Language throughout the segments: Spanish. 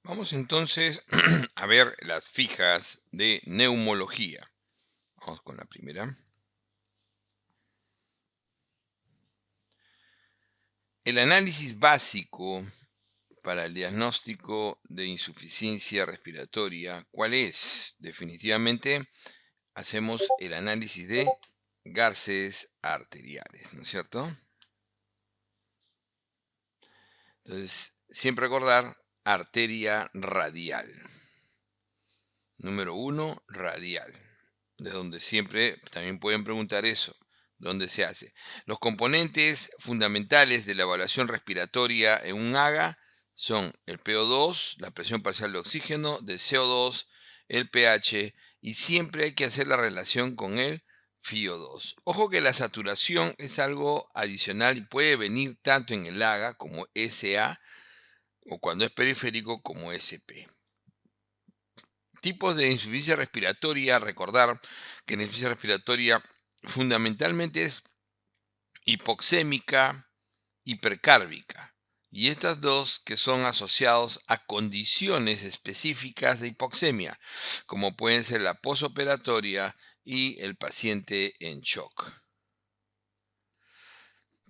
Vamos entonces a ver las fijas de neumología. Vamos con la primera. El análisis básico para el diagnóstico de insuficiencia respiratoria, ¿cuál es? Definitivamente hacemos el análisis de gases arteriales, ¿no es cierto? Entonces, siempre recordar arteria radial. Número uno, radial. De donde siempre también pueden preguntar eso. ¿Dónde se hace? Los componentes fundamentales de la evaluación respiratoria en un AGA son el PO2, la presión parcial de oxígeno, de CO2, el pH, y siempre hay que hacer la relación con el FiO2. Ojo que la saturación es algo adicional y puede venir tanto en el AGA como SA o cuando es periférico como SP. Tipos de insuficiencia respiratoria, recordar que la insuficiencia respiratoria fundamentalmente es hipoxémica, hipercárbica. Y estas dos que son asociados a condiciones específicas de hipoxemia, como pueden ser la posoperatoria y el paciente en shock.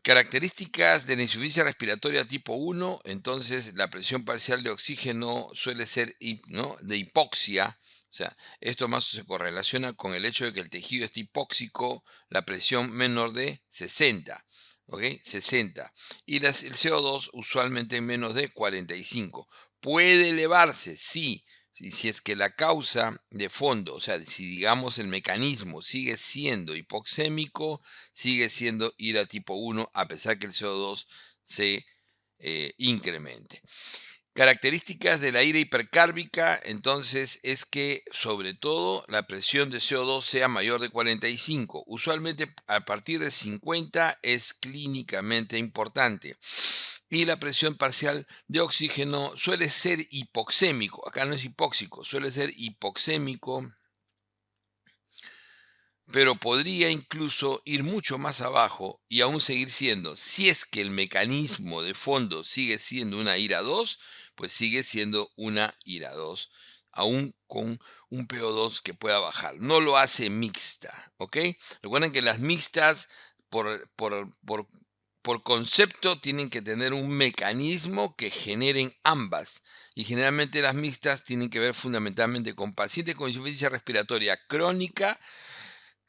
Características de la insuficiencia respiratoria tipo 1, entonces la presión parcial de oxígeno suele ser ¿no? de hipoxia, o sea, esto más se correlaciona con el hecho de que el tejido esté hipóxico, la presión menor de 60, ¿ok? 60. Y el CO2 usualmente menos de 45. Puede elevarse, sí, y si es que la causa de fondo, o sea, si digamos el mecanismo sigue siendo hipoxémico, sigue siendo ira tipo 1 a pesar que el CO2 se incremente. Características de la ira hipercárbica, entonces, es que sobre todo la presión de CO2 sea mayor de 45. Usualmente a partir de 50 es clínicamente importante. Y la presión parcial de oxígeno suele ser hipoxémico. Acá no es hipóxico, suele ser hipoxémico, pero podría incluso ir mucho más abajo y aún seguir siendo, si es que el mecanismo de fondo sigue siendo una ira 2, pues sigue siendo una ira 2, aún con un PO2 que pueda bajar. No lo hace mixta, ¿ok? Recuerden que las mixtas, por concepto, tienen que tener un mecanismo que generen ambas. Y generalmente las mixtas tienen que ver fundamentalmente con pacientes con insuficiencia respiratoria crónica,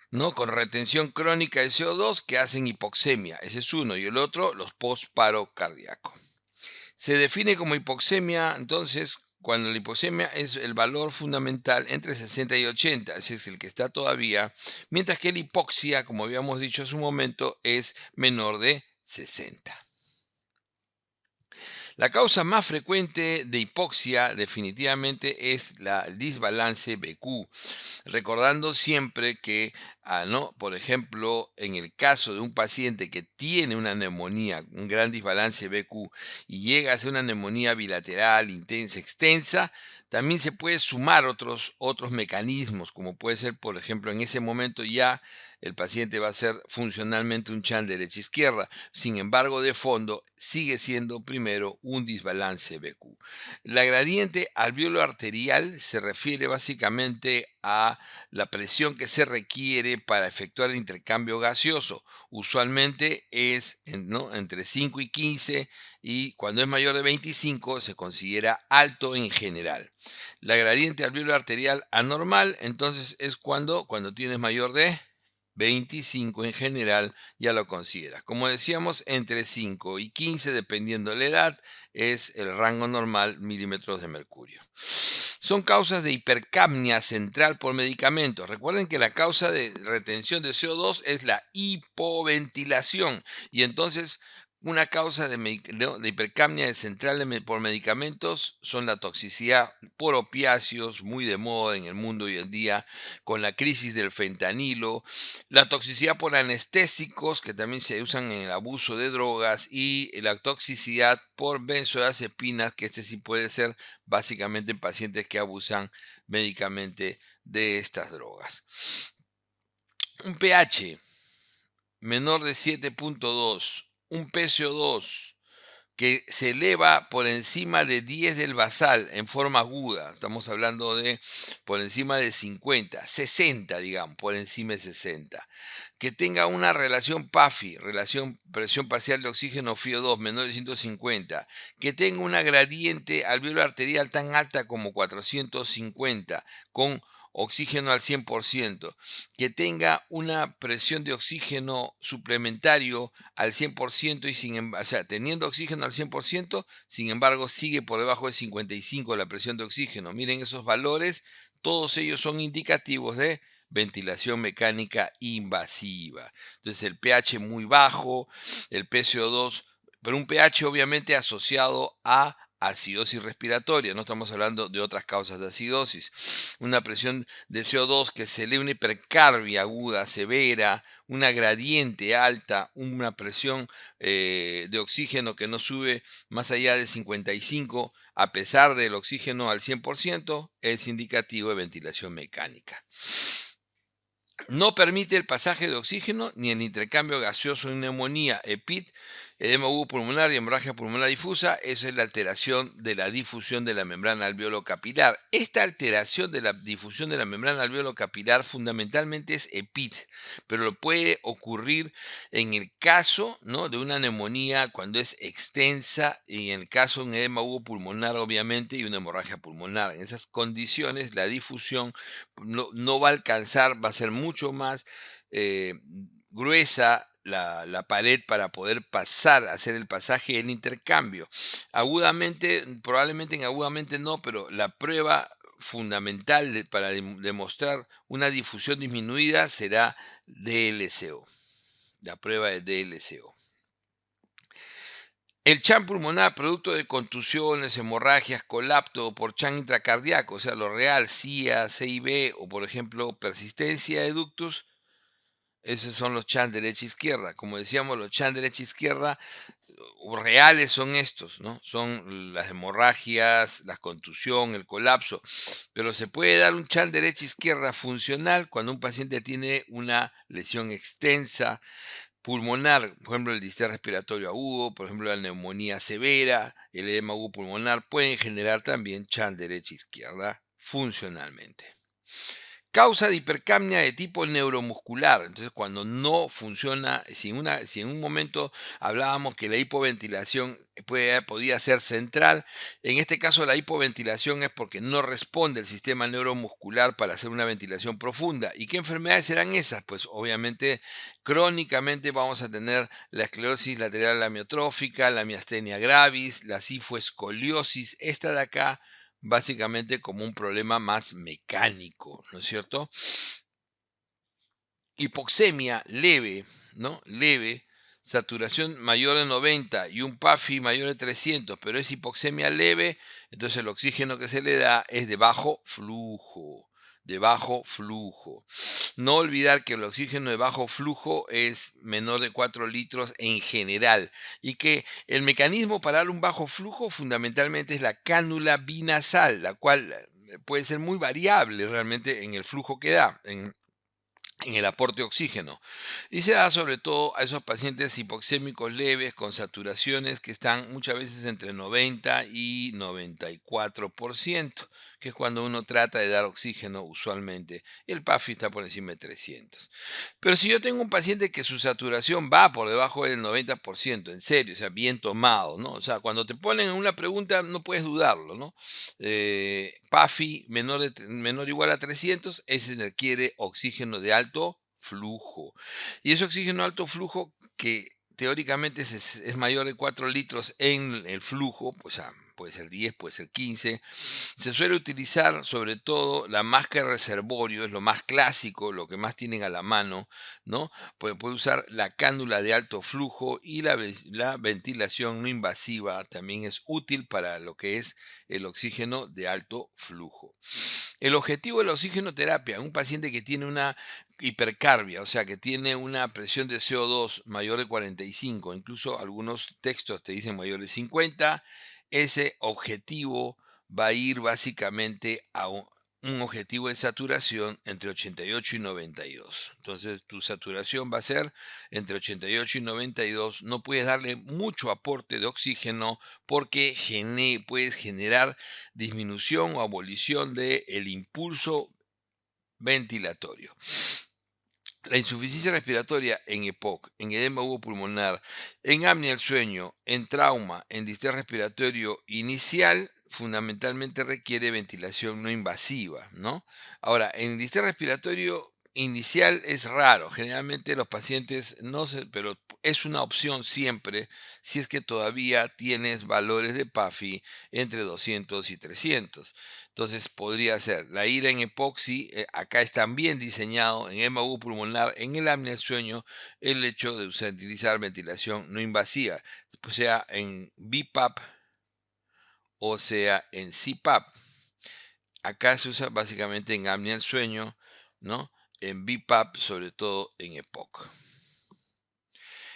¿no? Con retención crónica de CO2 que hacen hipoxemia. Ese es uno. Y el otro, los postparo cardíaco. Se define como hipoxemia, entonces, cuando la hipoxemia es el valor fundamental entre 60 y 80, ese es el que está todavía, mientras que la hipoxia, como habíamos dicho hace un momento, es menor de 60. La causa más frecuente de hipoxia definitivamente es el desbalance BQ, recordando siempre que, ¿no? Por ejemplo, en el caso de un paciente que tiene una neumonía, un gran desbalance BQ, y llega a ser una neumonía bilateral, intensa, extensa, también se puede sumar otros mecanismos, como puede ser, por ejemplo, en ese momento ya el paciente va a ser funcionalmente un chan derecha-izquierda. Sin embargo, de fondo sigue siendo primero un desbalance BQ. La gradiente alveolo arterial se refiere básicamente a la presión que se requiere para efectuar el intercambio gaseoso. Usualmente es ¿no? entre 5 y 15 y cuando es mayor de 25 se considera alto en general. La gradiente alveolo arterial anormal entonces es cuando tienes mayor de 25 en general, ya lo consideras. Como decíamos, entre 5 y 15, dependiendo de la edad, es el rango normal milímetros de mercurio. Son causas de hipercapnia central por medicamentos. Recuerden que la causa de retención de CO2 es la hipoventilación y entonces una causa de hipercapnia central por medicamentos son la toxicidad por opiáceos, muy de moda en el mundo hoy en día, con la crisis del fentanilo, la toxicidad por anestésicos, que también se usan en el abuso de drogas, y la toxicidad por benzodiazepinas, que este sí puede ser básicamente en pacientes que abusan médicamente de estas drogas. Un pH menor de 7.2, un PCO2 que se eleva por encima de 10 del basal en forma aguda, estamos hablando de por encima de 50, 60, digamos, por encima de 60, que tenga una relación PAFI, relación presión parcial de oxígeno FiO2 menor de 150, que tenga una gradiente alveolar arterial tan alta como 450, con oxígeno al 100%, que tenga una presión de oxígeno suplementario al 100% y o sea, teniendo oxígeno al 100%, sin embargo, sigue por debajo de 55 la presión de oxígeno. Miren esos valores, todos ellos son indicativos de ventilación mecánica invasiva. Entonces, el pH muy bajo, el PCO2, pero un pH obviamente asociado a acidosis respiratoria, no estamos hablando de otras causas de acidosis. Una presión de CO2 que se lee una hipercarbia aguda, severa, una gradiente alta, una presión de oxígeno que no sube más allá de 55, a pesar del oxígeno al 100%, es indicativo de ventilación mecánica. No permite el pasaje de oxígeno ni el intercambio gaseoso en neumonía, EPIT, edema agudo pulmonar y hemorragia pulmonar difusa. Eso es la alteración de la difusión de la membrana alveolo-capilar. Esta alteración de la difusión de la membrana alveolo-capilar fundamentalmente es EPIT, pero puede ocurrir en el caso, ¿no?, de una neumonía cuando es extensa y en el caso de un edema agudo pulmonar, obviamente, y una hemorragia pulmonar. En esas condiciones, la difusión no va a alcanzar, va a ser mucho más gruesa la pared para poder pasar, hacer el pasaje, el intercambio. Agudamente, probablemente en agudamente no, pero la prueba fundamental para demostrar una difusión disminuida será DLCO, la prueba de DLCO. El CHAN pulmonar, producto de contusiones, hemorragias, colapso por CHAN intracardíaco, o sea, lo real, CIA, CIB o, por ejemplo, persistencia de ductos, esos son los CHAN derecha-izquierda. Como decíamos, los CHAN derecha-izquierda reales son estos, ¿no? Son las hemorragias, la contusión, el colapso. Pero se puede dar un CHAN derecha-izquierda funcional cuando un paciente tiene una lesión extensa, pulmonar, por ejemplo, el distrés respiratorio agudo, por ejemplo, la neumonía severa, el edema agudo pulmonar, pueden generar también CHAN derecha-izquierda funcionalmente. Causa de hipercapnia de tipo neuromuscular. Entonces, cuando no funciona, si en un momento hablábamos que la hipoventilación podía ser central, en este caso la hipoventilación es porque no responde el sistema neuromuscular para hacer una ventilación profunda. ¿Y qué enfermedades serán esas? Pues obviamente crónicamente vamos a tener la esclerosis lateral amiotrófica, la miastenia gravis, la cifoescoliosis, esta de acá, básicamente como un problema más mecánico, ¿no es cierto? Hipoxemia leve, ¿no? Leve, saturación mayor de 90 y un PAFI mayor de 300, pero es hipoxemia leve, entonces el oxígeno que se le da es de bajo flujo, de bajo flujo. No olvidar que el oxígeno de bajo flujo es menor de 4 litros en general y que el mecanismo para dar un bajo flujo fundamentalmente es la cánula binasal, la cual puede ser muy variable realmente en el flujo que da, en el aporte de oxígeno. Y se da sobre todo a esos pacientes hipoxémicos leves con saturaciones que están muchas veces entre 90 y 94%, que es cuando uno trata de dar oxígeno usualmente. Y el PAFI está por encima de 300. Pero si yo tengo un paciente que su saturación va por debajo del 90%, en serio, o sea, bien tomado, ¿no? O sea, cuando te ponen una pregunta no puedes dudarlo, ¿no? PAFI menor o igual a 300, ese requiere oxígeno de alto flujo. Y ese oxígeno de alto flujo que teóricamente es mayor de 4 litros en el flujo, pues puede ser 10, puede ser 15. Se suele utilizar sobre todo la máscara reservorio, es lo más clásico, lo que más tienen a la mano, ¿no? Puede usar la cánula de alto flujo y la ventilación no invasiva también es útil para lo que es el oxígeno de alto flujo. El objetivo de la oxigenoterapia, un paciente que tiene una hipercarbia, o sea, que tiene una presión de CO2 mayor de 45, incluso algunos textos te dicen mayor de 50, ese objetivo va a ir básicamente a un objetivo de saturación entre 88 y 92. Entonces, tu saturación va a ser entre 88 y 92. No puedes darle mucho aporte de oxígeno porque puedes generar disminución o abolición del impulso ventilatorio. La insuficiencia respiratoria en EPOC, en edema agudo pulmonar, en apnea del sueño, en trauma, en distrés respiratorio inicial, fundamentalmente requiere ventilación no invasiva, ¿no? Ahora, en distrés respiratorio inicial es raro, generalmente los pacientes no se, pero es una opción siempre si es que todavía tienes valores de PAFI entre 200 y 300. Entonces podría ser la ira en epoxi, acá es también diseñado en MAU pulmonar, en el apnea del sueño, el hecho de utilizar ventilación no invasiva, pues sea en BiPAP o sea en CPAP. Acá se usa básicamente en apnea del sueño, ¿no? En BiPAP, sobre todo en EPOC.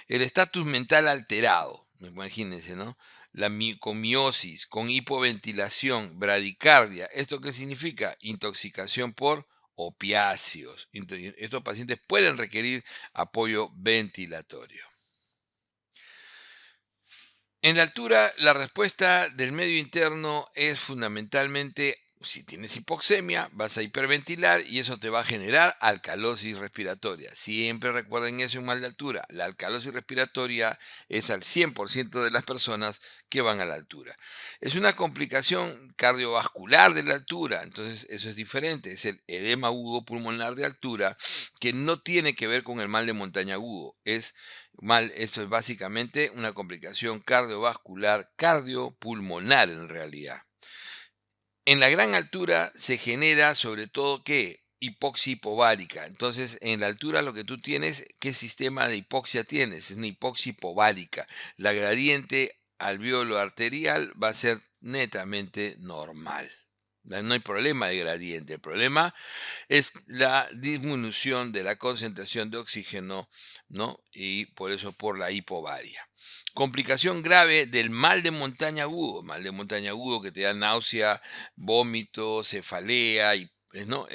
El estatus mental alterado, imagínense, ¿no? La micomiosis con hipoventilación, bradicardia. ¿Esto qué significa? Intoxicación por opiáceos. Estos pacientes pueden requerir apoyo ventilatorio. En la altura, la respuesta del medio interno es fundamentalmente, si tienes hipoxemia, vas a hiperventilar y eso te va a generar alcalosis respiratoria. Siempre recuerden eso en mal de altura. La alcalosis respiratoria es al 100% de las personas que van a la altura. Es una complicación cardiovascular de la altura, entonces eso es diferente. Es el edema agudo pulmonar de altura que no tiene que ver con el mal de montaña agudo. Esto es básicamente una complicación cardiovascular, cardiopulmonar en realidad. En la gran altura se genera sobre todo ¿qué? Hipoxia hipovárica. Entonces, en la altura lo que tú tienes, ¿qué sistema de hipoxia tienes? Es una hipoxia hipovárica. La gradiente alveolo arterial va a ser netamente normal. No hay problema de gradiente. El problema es la disminución de la concentración de oxígeno, ¿no? Y por eso por la hipovaria. Complicación grave del mal de montaña agudo que te da náusea, vómito, cefalea, y, ¿no?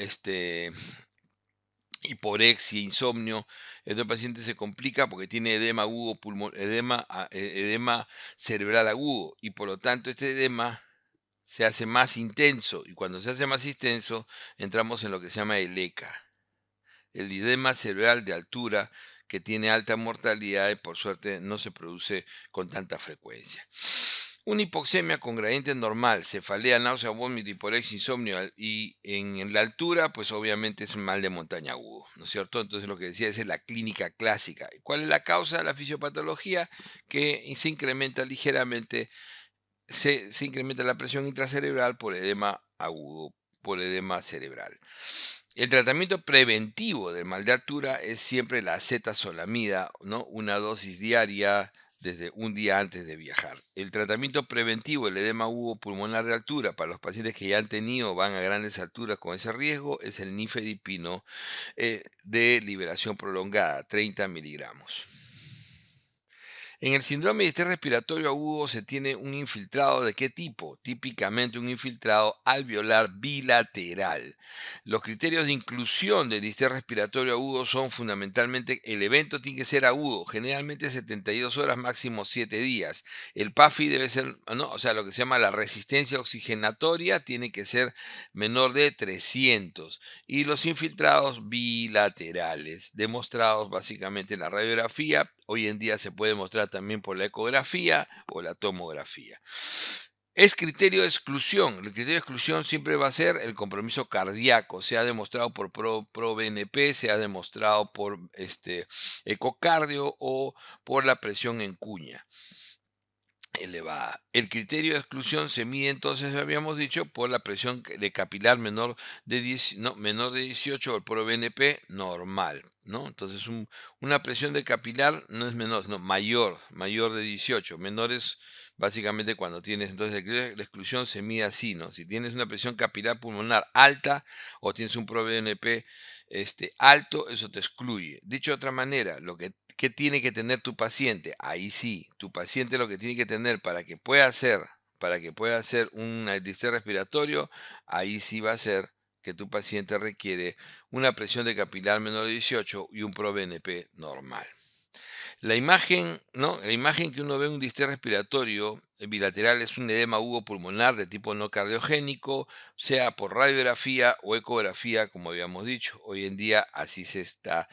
Hiporexia, insomnio. Este paciente se complica porque tiene edema agudo, edema cerebral agudo y por lo tanto este edema se hace más intenso y cuando se hace más intenso entramos en lo que se llama el ECA, el edema cerebral de altura que tiene alta mortalidad y por suerte no se produce con tanta frecuencia. Una hipoxemia con gradiente normal, cefalea, náusea, vómito, hiporexia, insomnio y en la altura, pues obviamente es un mal de montaña agudo, ¿no es cierto? Entonces lo que decía es la clínica clásica. ¿Cuál es la causa de la fisiopatología? Que se incrementa ligeramente, se incrementa la presión intracerebral por edema agudo, por edema cerebral. El tratamiento preventivo del mal de altura es siempre la acetazolamida, ¿no? Una dosis diaria desde un día antes de viajar. El tratamiento preventivo del edema agudo pulmonar de altura para los pacientes que ya han tenido, van a grandes alturas con ese riesgo, es el nifedipino de liberación prolongada, 30 miligramos. En el síndrome de estrés respiratorio agudo se tiene un infiltrado de qué tipo? Típicamente un infiltrado alveolar bilateral. Los criterios de inclusión del distrés respiratorio agudo son fundamentalmente el evento tiene que ser agudo, generalmente 72 horas, máximo 7 días. El PAFI debe ser, ¿no? O sea, lo que se llama la resistencia oxigenatoria tiene que ser menor de 300 y los infiltrados bilaterales, demostrados básicamente en la radiografía. Hoy en día se puede demostrar también por la ecografía o la tomografía. Es criterio de exclusión. El criterio de exclusión siempre va a ser el compromiso cardíaco. Se ha demostrado por ProBNP, se ha demostrado por ecocardio o por la presión en cuña elevada. El criterio de exclusión se mide entonces, habíamos dicho, por la presión de capilar menor de 18 o el ProBNP normal, ¿no? Entonces una presión de capilar no es menor, no, mayor de 18. Menor es básicamente cuando tienes, entonces el criterio de exclusión se mide así, ¿no? Si tienes una presión capilar pulmonar alta o tienes un ProBNP alto, eso te excluye. Dicho de otra manera, ¿qué tiene que tener tu paciente? Ahí sí, tu paciente lo que tiene que tener para que pueda hacer un distrés respiratorio, ahí sí va a ser que tu paciente requiere una presión de capilar menor de 18 y un ProBNP normal. La imagen, ¿no? La imagen que uno ve en un distrés respiratorio bilateral es un edema agudo pulmonar de tipo no cardiogénico, sea por radiografía o ecografía, como habíamos dicho. Hoy en día así está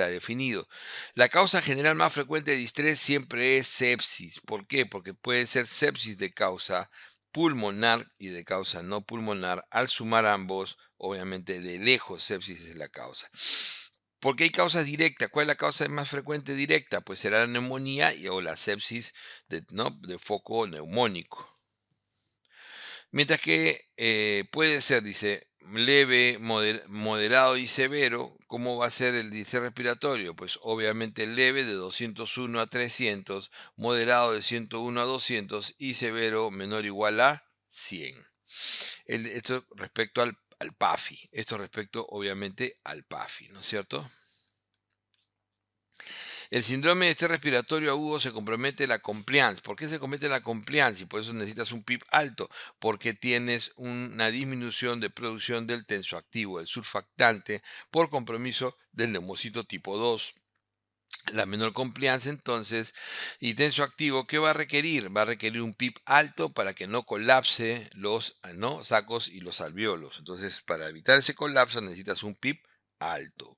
definido. La causa general más frecuente de distrés siempre es sepsis. ¿Por qué? Porque puede ser sepsis de causa pulmonar y de causa no pulmonar. Al sumar ambos, obviamente de lejos sepsis es la causa. Porque hay causas directas. ¿Cuál es la causa más frecuente directa? Pues será la neumonía o la sepsis ¿no? de foco neumónico. Mientras que puede ser, dice, leve, moderado y severo. ¿Cómo va a ser el distrés respiratorio? Pues obviamente leve de 201 a 300, moderado de 101 a 200 y severo menor o igual a 100. Esto respecto al PAFI. Esto respecto obviamente al PAFI, ¿no es cierto? El síndrome de estrés respiratorio agudo se compromete la compliance. ¿Por qué se compromete la compliance? Y por eso necesitas un PIB alto, porque tienes una disminución de producción del tensoactivo, el surfactante, por compromiso del neumocito tipo 2. La menor compliance entonces y tensoactivo, ¿qué va a requerir? Va a requerir un PIB alto para que no colapse los ¿no? sacos y los alvéolos. Entonces, para evitar ese colapso necesitas un PIB alto.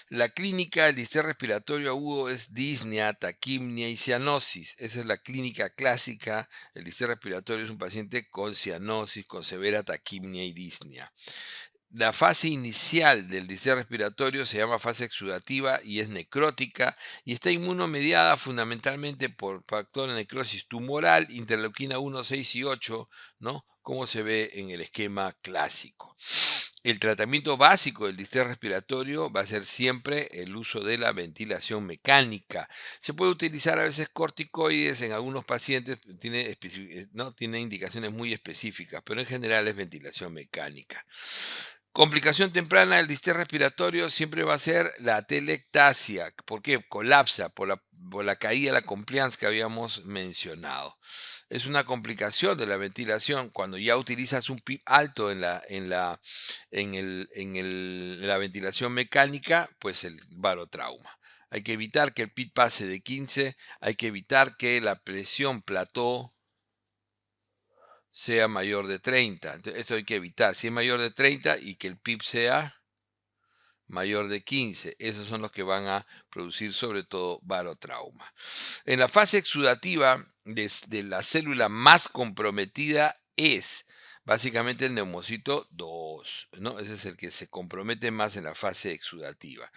La clínica del distrés respiratorio agudo es disnea, taquimnia y cianosis. Esa es la clínica clásica. El distrés respiratorio es un paciente con cianosis, con severa taquimnia y disnea. La fase inicial del distrés respiratorio se llama fase exudativa y es necrótica y está inmunomediada fundamentalmente por factor de necrosis tumoral, interleuquina 1, 6 y 8, ¿no? Como se ve en el esquema clásico. El tratamiento básico del distrés respiratorio va a ser siempre el uso de la ventilación mecánica. Se puede utilizar a veces corticoides en algunos pacientes, ¿no? Tiene indicaciones muy específicas, pero en general es ventilación mecánica. Complicación temprana del distrés respiratorio siempre va a ser la atelectasia. ¿Por qué? Colapsa por la caída de la compliance que habíamos mencionado. Es una complicación de la ventilación cuando ya utilizas un PIB alto en la ventilación mecánica, pues el barotrauma. Hay que evitar que el PIB pase de 15, hay que evitar que la presión plató sea mayor de 30. Entonces, esto hay que evitar. Si es mayor de 30 y que el PIB sea mayor de 15, esos son los que van a producir sobre todo barotrauma. En la fase exudativa de la célula más comprometida es básicamente el neumocito 2, ¿no? Ese es el que se compromete más en la fase exudativa.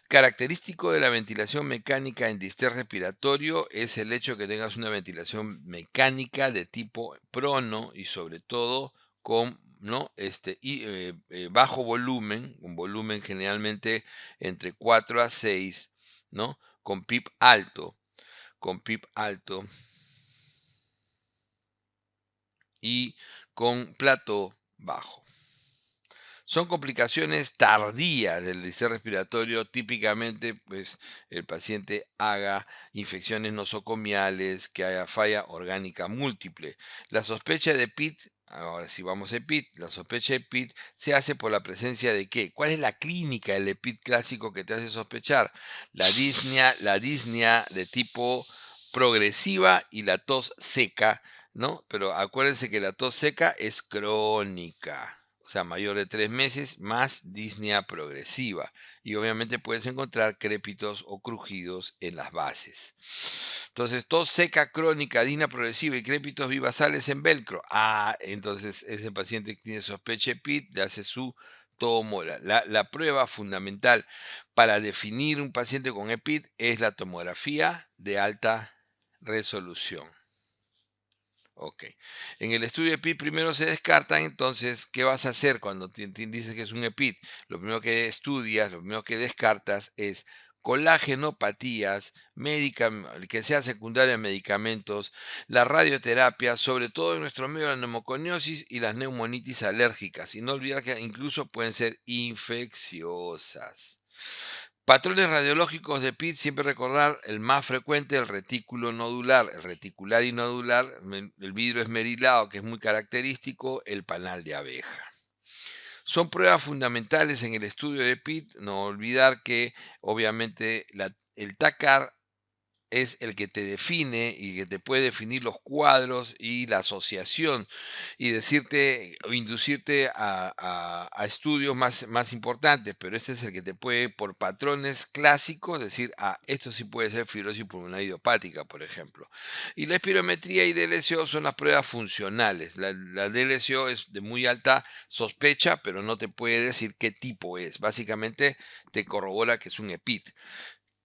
Característico de la ventilación mecánica en distrés respiratorio es el hecho de que tengas una ventilación mecánica de tipo prono y sobre todo con ¿no? Bajo volumen, un volumen generalmente entre 4 a 6, ¿no? Con PIB alto y con plató bajo. Son complicaciones tardías del distrés respiratorio. Típicamente, pues, el paciente haga infecciones nosocomiales, que haya falla orgánica múltiple. La sospecha de PIT, ahora si vamos a EPIT, la sospecha de PIT se hace por la presencia de ¿qué? ¿Cuál es la clínica del EPIT clásico que te hace sospechar? La disnea de tipo progresiva y la tos seca, ¿no? Pero acuérdense que la tos seca es crónica, o sea, mayor de 3 meses, más disnea progresiva. Y obviamente puedes encontrar crépitos o crujidos en las bases. Entonces, tos seca crónica, disnea progresiva y crépitos vivasales en velcro. Entonces ese paciente que tiene sospecha de PIT, le hace su tomografía. La prueba fundamental para definir un paciente con EPIT es la tomografía de alta resolución. Ok. En el estudio EPIT primero se descartan, entonces, ¿qué vas a hacer cuando dices que es un EPIT? Lo primero que estudias, lo primero que descartas es colagenopatías, que sea secundaria a medicamentos, la radioterapia, sobre todo en nuestro medio la neumoconiosis y las neumonitis alérgicas. Y no olvidar que incluso pueden ser infecciosas. Patrones radiológicos de PIT, siempre recordar el más frecuente, el retículo nodular, el reticular y nodular, el vidrio esmerilado, que es muy característico, el panal de abeja. Son pruebas fundamentales en el estudio de PIT. No olvidar que obviamente el TACAR es el que te define y que te puede definir los cuadros y la asociación y decirte o inducirte a estudios más importantes, pero este es el que te puede, por patrones clásicos, decir, esto sí puede ser fibrosis pulmonar idiopática, por ejemplo. Y la espirometría y DLCO son las pruebas funcionales. La DLCO es de muy alta sospecha, pero no te puede decir qué tipo es. Básicamente te corrobora que es un EPIT.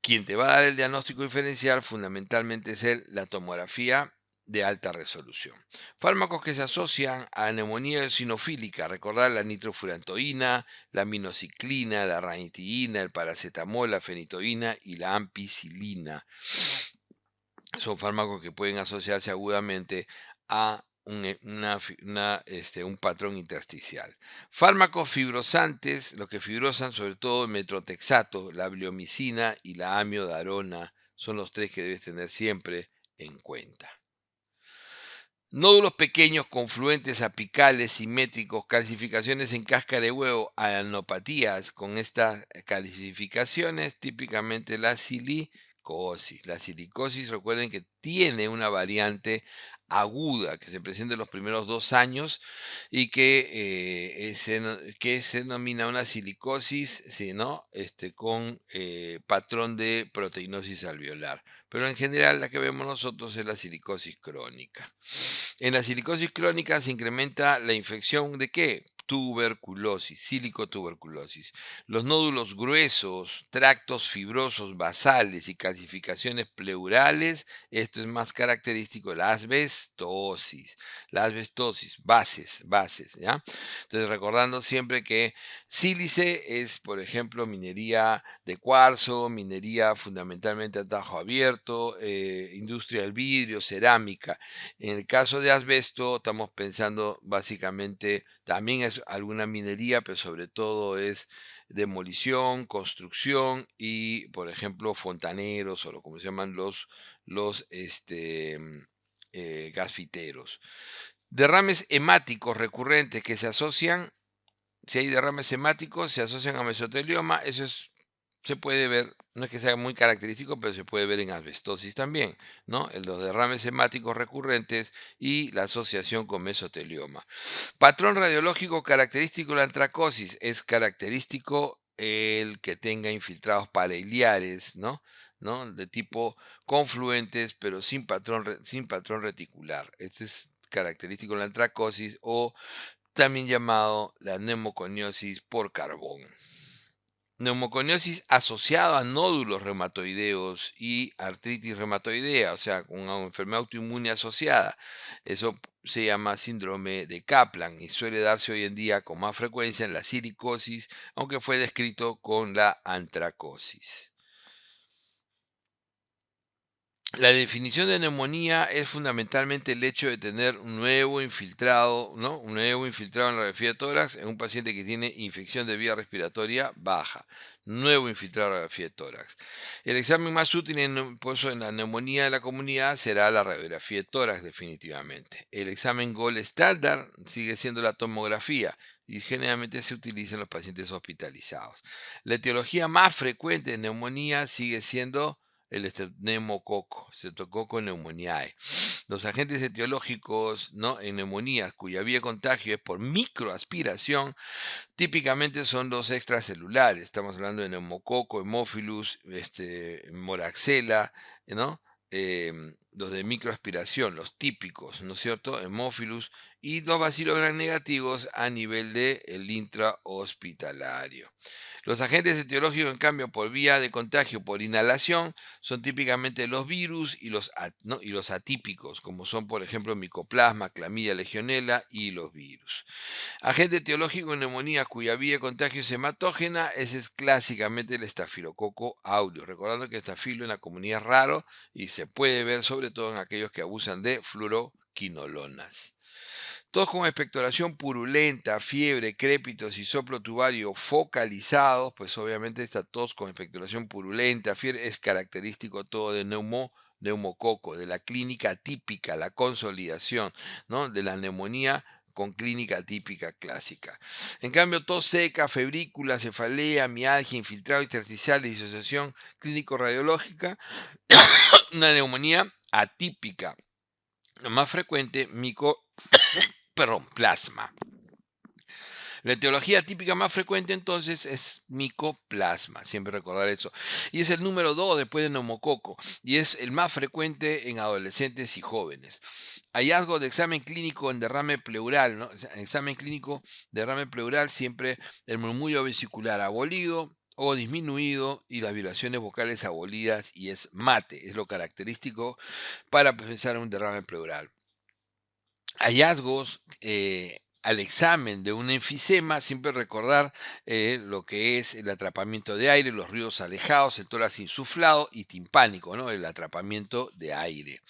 Quien te va a dar el diagnóstico diferencial fundamentalmente es la tomografía de alta resolución. Fármacos que se asocian a neumonía eosinofílica, recordar la nitrofurantoína, la minociclina, la ranitidina, el paracetamol, la fenitoína y la ampicilina. Son fármacos que pueden asociarse agudamente a un patrón intersticial. Fármacos fibrosantes, los que fibrosan sobre todo el metrotexato, la bleomicina y la amiodarona, son los tres que debes tener siempre en cuenta. Nódulos pequeños, confluentes, apicales, simétricos, calcificaciones en cáscara de huevo, anopatías con estas calcificaciones, típicamente la silicosis. La silicosis, recuerden que tiene una variante aguda que se presenta en los primeros 2 años y que se denomina una silicosis, ¿sí, no? Con patrón de proteinosis alveolar. Pero en general la que vemos nosotros es la silicosis crónica. En la silicosis crónica se incrementa la infección de ¿qué? Tuberculosis, silicotuberculosis. Los nódulos gruesos, tractos fibrosos basales y calcificaciones pleurales, esto es más característico de la asbestosis. La asbestosis, bases, ¿ya? Entonces, recordando siempre que sílice es, por ejemplo, minería de cuarzo, minería fundamentalmente a tajo abierto, industria del vidrio, cerámica. En el caso de asbesto, estamos pensando básicamente, también es alguna minería, pero sobre todo es demolición, construcción y, por ejemplo, fontaneros o como se llaman los gasfiteros. Derrames hemáticos recurrentes que se asocian, si hay derrames hemáticos, se asocian a mesotelioma, se puede ver, no es que sea muy característico, pero se puede ver en asbestosis también, ¿no? En los derrames hemáticos recurrentes y la asociación con mesotelioma. Patrón radiológico característico de la antracosis, es característico el que tenga infiltrados parailiares, ¿no? ¿No? De tipo confluentes, pero sin patrón reticular. Este es característico de la antracosis o también llamado la neumoconiosis por carbón. Neumoconiosis asociada a nódulos reumatoideos y artritis reumatoidea, o sea, con una enfermedad autoinmune asociada. Eso se llama síndrome de Kaplan y suele darse hoy en día con más frecuencia en la silicosis, aunque fue descrito con la antracosis. La definición de neumonía es fundamentalmente el hecho de tener un nuevo infiltrado, ¿no? Un nuevo infiltrado en la radiografía de tórax en un paciente que tiene infección de vía respiratoria baja. Nuevo infiltrado en la radiografía de tórax. El examen más útil por eso, en la neumonía de la comunidad será la radiografía de tórax, definitivamente. El examen gold estándar sigue siendo la tomografía y generalmente se utiliza en los pacientes hospitalizados. La etiología más frecuente de neumonía sigue siendo el Streptococo pneumoniae. Los agentes etiológicos, ¿no?, en neumonías cuya vía de contagio es por microaspiración, típicamente son los extracelulares. Estamos hablando de neumococo, hemófilus, moraxela, ¿no? Los de microaspiración, los típicos, ¿no es cierto? Hemófilus y los bacilos gram negativos a nivel del intrahospitalario. Los agentes etiológicos, en cambio, por vía de contagio por inhalación, son típicamente los virus ¿no?, y los atípicos, como son, por ejemplo, micoplasma, clamidia, legionela y los virus. Agente etiológico en neumonía cuya vía de contagio es hematógena, ese es clásicamente el estafilococo aureus. Recordando que el estafilo en la comunidad es raro y se puede ver sobre todo en aquellos que abusan de fluoroquinolonas. Todos con expectoración purulenta, fiebre, crépitos y soplo tubario focalizados, pues obviamente está tos con expectoración purulenta, fiebre, es característico todo de neumococo, de la clínica típica, la consolidación, ¿no?, de la neumonía con clínica típica clásica. En cambio, tos seca, febrícula, cefalea, mialgia, infiltrado intersticial, disociación clínico-radiológica, una neumonía atípica, la más frecuente, plasma. La etiología típica más frecuente entonces es micoplasma, siempre recordar eso. Y es el número 2 después de neumococo y es el más frecuente en adolescentes y jóvenes. Hallazgo de examen clínico en derrame pleural, ¿no? En examen clínico de derrame pleural siempre el murmullo vesicular abolido o disminuido y las vibraciones vocales abolidas y es mate, es lo característico para pensar en un derrame pleural. Hallazgos al examen de un enfisema, siempre recordar lo que es el atrapamiento de aire, los ruidos alejados, el tórax insuflado y timpánico, ¿no? El atrapamiento de aire.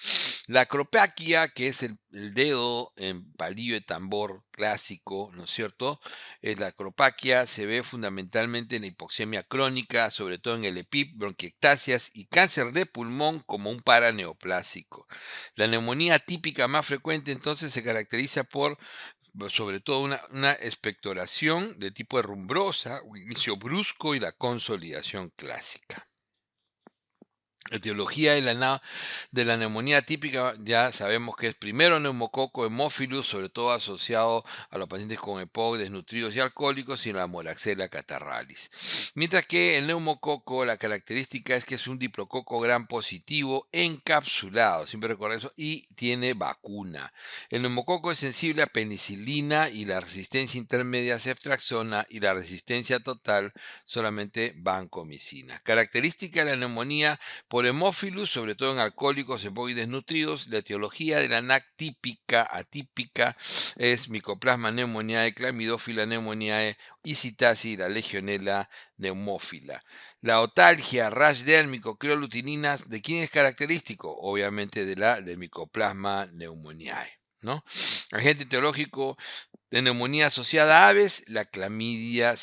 La acropaquia, que es el dedo en palillo de tambor clásico, ¿no es cierto? La acropaquia se ve fundamentalmente en la hipoxemia crónica, sobre todo en el EPIP, bronquiectasias y cáncer de pulmón como un paraneoplásico. La neumonía típica más frecuente entonces se caracteriza por sobre todo una expectoración de tipo herrumbrosa, un inicio brusco y la consolidación clásica. Etiología de la neumonía típica, ya sabemos que es primero neumococo hemófilus, sobre todo asociado a los pacientes con EPOC, desnutridos y alcohólicos, y la moraxella catarralis. Mientras que el neumococo, la característica es que es un diplococo gram positivo encapsulado, siempre recuerda eso, y tiene vacuna. El neumococo es sensible a penicilina y la resistencia intermedia a ceftriaxona y la resistencia total solamente vancomicina. Característica de la neumonía por hemófilus, sobre todo en alcohólicos, EPOC y desnutridos. La etiología de la NAC típica, atípica, es Mycoplasma pneumoniae, Clamidófila pneumoniae y Citasi y la Legionella neumófila. La otalgia, rash dérmico, criolutininas, ¿de quién es característico? Obviamente del Mycoplasma pneumoniae, ¿no? Agente etiológico de neumonía asociada a aves, la clamidófila,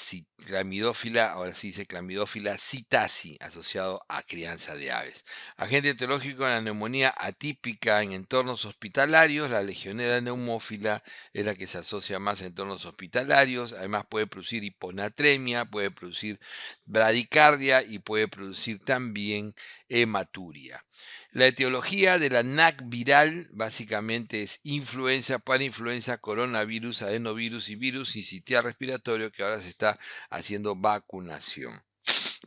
ahora sí dice clamidófila citasi, asociado a crianza de aves. Agente etiológico de la neumonía atípica en entornos hospitalarios, la legionela neumófila es la que se asocia más a entornos hospitalarios, además puede producir hiponatremia, puede producir bradicardia y puede producir también hematuria. La etiología de la NAC viral básicamente es influenza, parainfluenza, coronavirus, adenovirus y virus sincitial respiratorio, que ahora se está haciendo vacunación.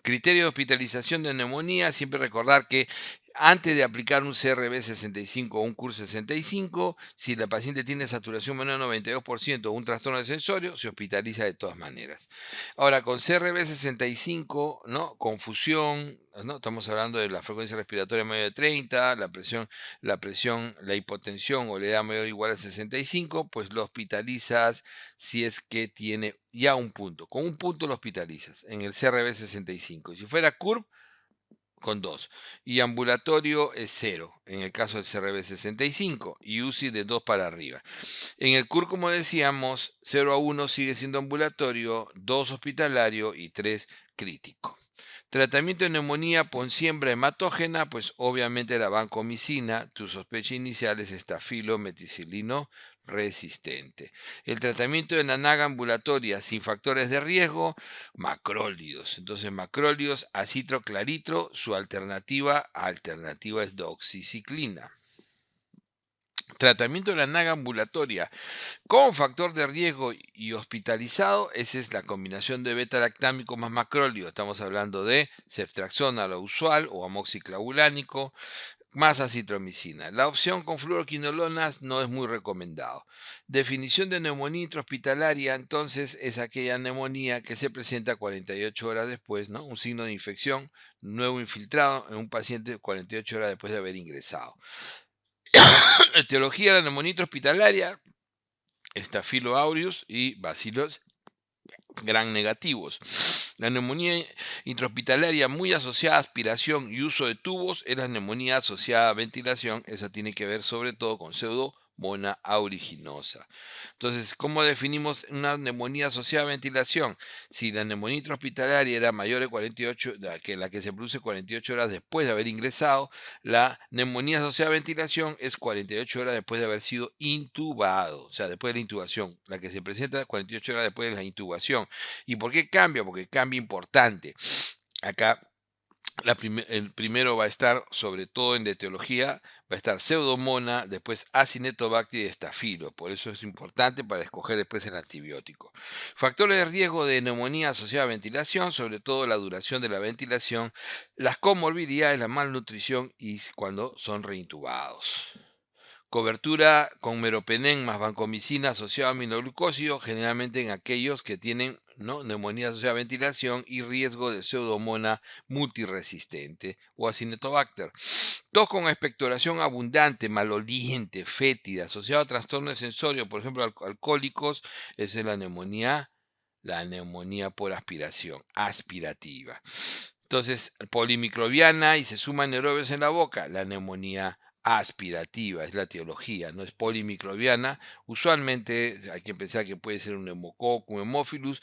Criterio de hospitalización de neumonía, siempre recordar que antes de aplicar un CRB65 o un CUR65, si la paciente tiene saturación menor al 92% o un trastorno de sensorio, se hospitaliza de todas maneras. Ahora, con CRB65, ¿no? Confusión, ¿no? Estamos hablando de la frecuencia respiratoria mayor de 30, la hipotensión o la edad mayor o igual a 65, pues lo hospitalizas si es que tiene ya un punto. Con un punto lo hospitalizas en el CRB65. Y si fuera CURB, con 2. Y ambulatorio es 0, en el caso del CRB65, y UCI de 2 para arriba. En el CUR, como decíamos, 0 a 1 sigue siendo ambulatorio, 2 hospitalario y 3 crítico. Tratamiento de neumonía por siembra hematógena, pues obviamente la vancomicina, tu sospecha inicial es estafilo meticilino resistente. El tratamiento de la naga ambulatoria sin factores de riesgo, macrólidos. Entonces, macrólidos, acitroclaritro, su alternativa es doxiciclina. Tratamiento de la naga ambulatoria con factor de riesgo y hospitalizado, esa es la combinación de beta-lactámico más macróleo. Estamos hablando de ceftriaxona, lo usual, o amoxiclavulánico, más acitromicina. La opción con fluoroquinolonas no es muy recomendado. Definición de neumonía intrahospitalaria, entonces, es aquella neumonía que se presenta 48 horas después, ¿no? Un signo de infección nuevo infiltrado en un paciente 48 horas después de haber ingresado. Etiología de la neumonía intrahospitalaria, Staphylo aureus y bacilos gram negativos. La neumonía intrahospitalaria muy asociada a aspiración y uso de tubos es la neumonía asociada a ventilación. Esa tiene que ver sobre todo con pseudomonas aeruginosa. Entonces, ¿cómo definimos una neumonía asociada a ventilación? Si la neumonía intrahospitalaria era mayor de 48, la que se produce 48 horas después de haber ingresado, la neumonía asociada a ventilación es 48 horas después de haber sido intubado, o sea, después de la intubación, la que se presenta 48 horas después de la intubación. ¿Y por qué cambia? Porque cambia importante. Acá el primero va a estar, sobre todo en la etiología, va a estar Pseudomonas, después Acinetobacter y Staphylo. Por eso es importante para escoger después el antibiótico. Factores de riesgo de neumonía asociada a ventilación, sobre todo la duración de la ventilación, las comorbilidades, la malnutrición y cuando son reintubados. Cobertura con meropenem más vancomicina asociada a aminoglucósido, generalmente en aquellos que tienen, ¿no?, neumonía asociada a ventilación y riesgo de pseudomonas multiresistente o acinetobacter. Tos con expectoración abundante, maloliente, fétida, asociado a trastornos sensorios, por ejemplo, alcohólicos, esa es la neumonía por aspiración, aspirativa. Entonces, polimicrobiana y se suman anaerobios en la boca, la neumonía aspirativa, es la etiología, no es polimicrobiana. Usualmente hay que pensar que puede ser un neumococo, un hemófilus,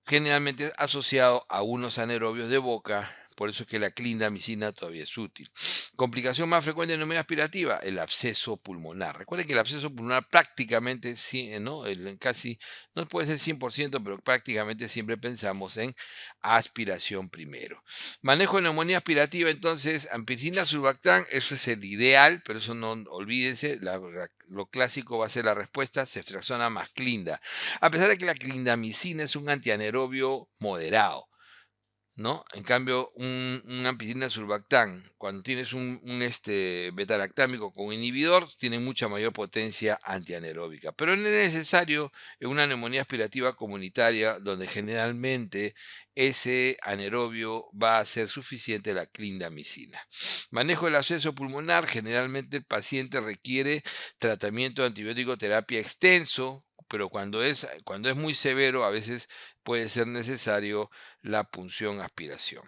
generalmente asociado a unos anaerobios de boca, por eso es que la clindamicina todavía es útil. Complicación más frecuente de neumonía aspirativa, el absceso pulmonar. Recuerden que el absceso pulmonar prácticamente, ¿no?, casi, no puede ser 100%, pero prácticamente siempre pensamos en aspiración primero. Manejo de neumonía aspirativa, entonces, ampicilina, surfactán, eso es el ideal, pero eso no olvídense, lo clásico va a ser la respuesta, ceftriaxona más clinda. A pesar de que la clindamicina es un antianaerobio moderado, ¿no? En cambio, un ampicilina surfactán, cuando tienes un beta-lactámico con inhibidor, tiene mucha mayor potencia antianaeróbica. Pero no es necesario en una neumonía aspirativa comunitaria, donde generalmente ese anaerobio va a ser suficiente la clindamicina. Manejo del absceso pulmonar, generalmente el paciente requiere tratamiento de antibiótico terapia extenso, pero cuando es muy severo, a veces puede ser necesario la punción aspiración.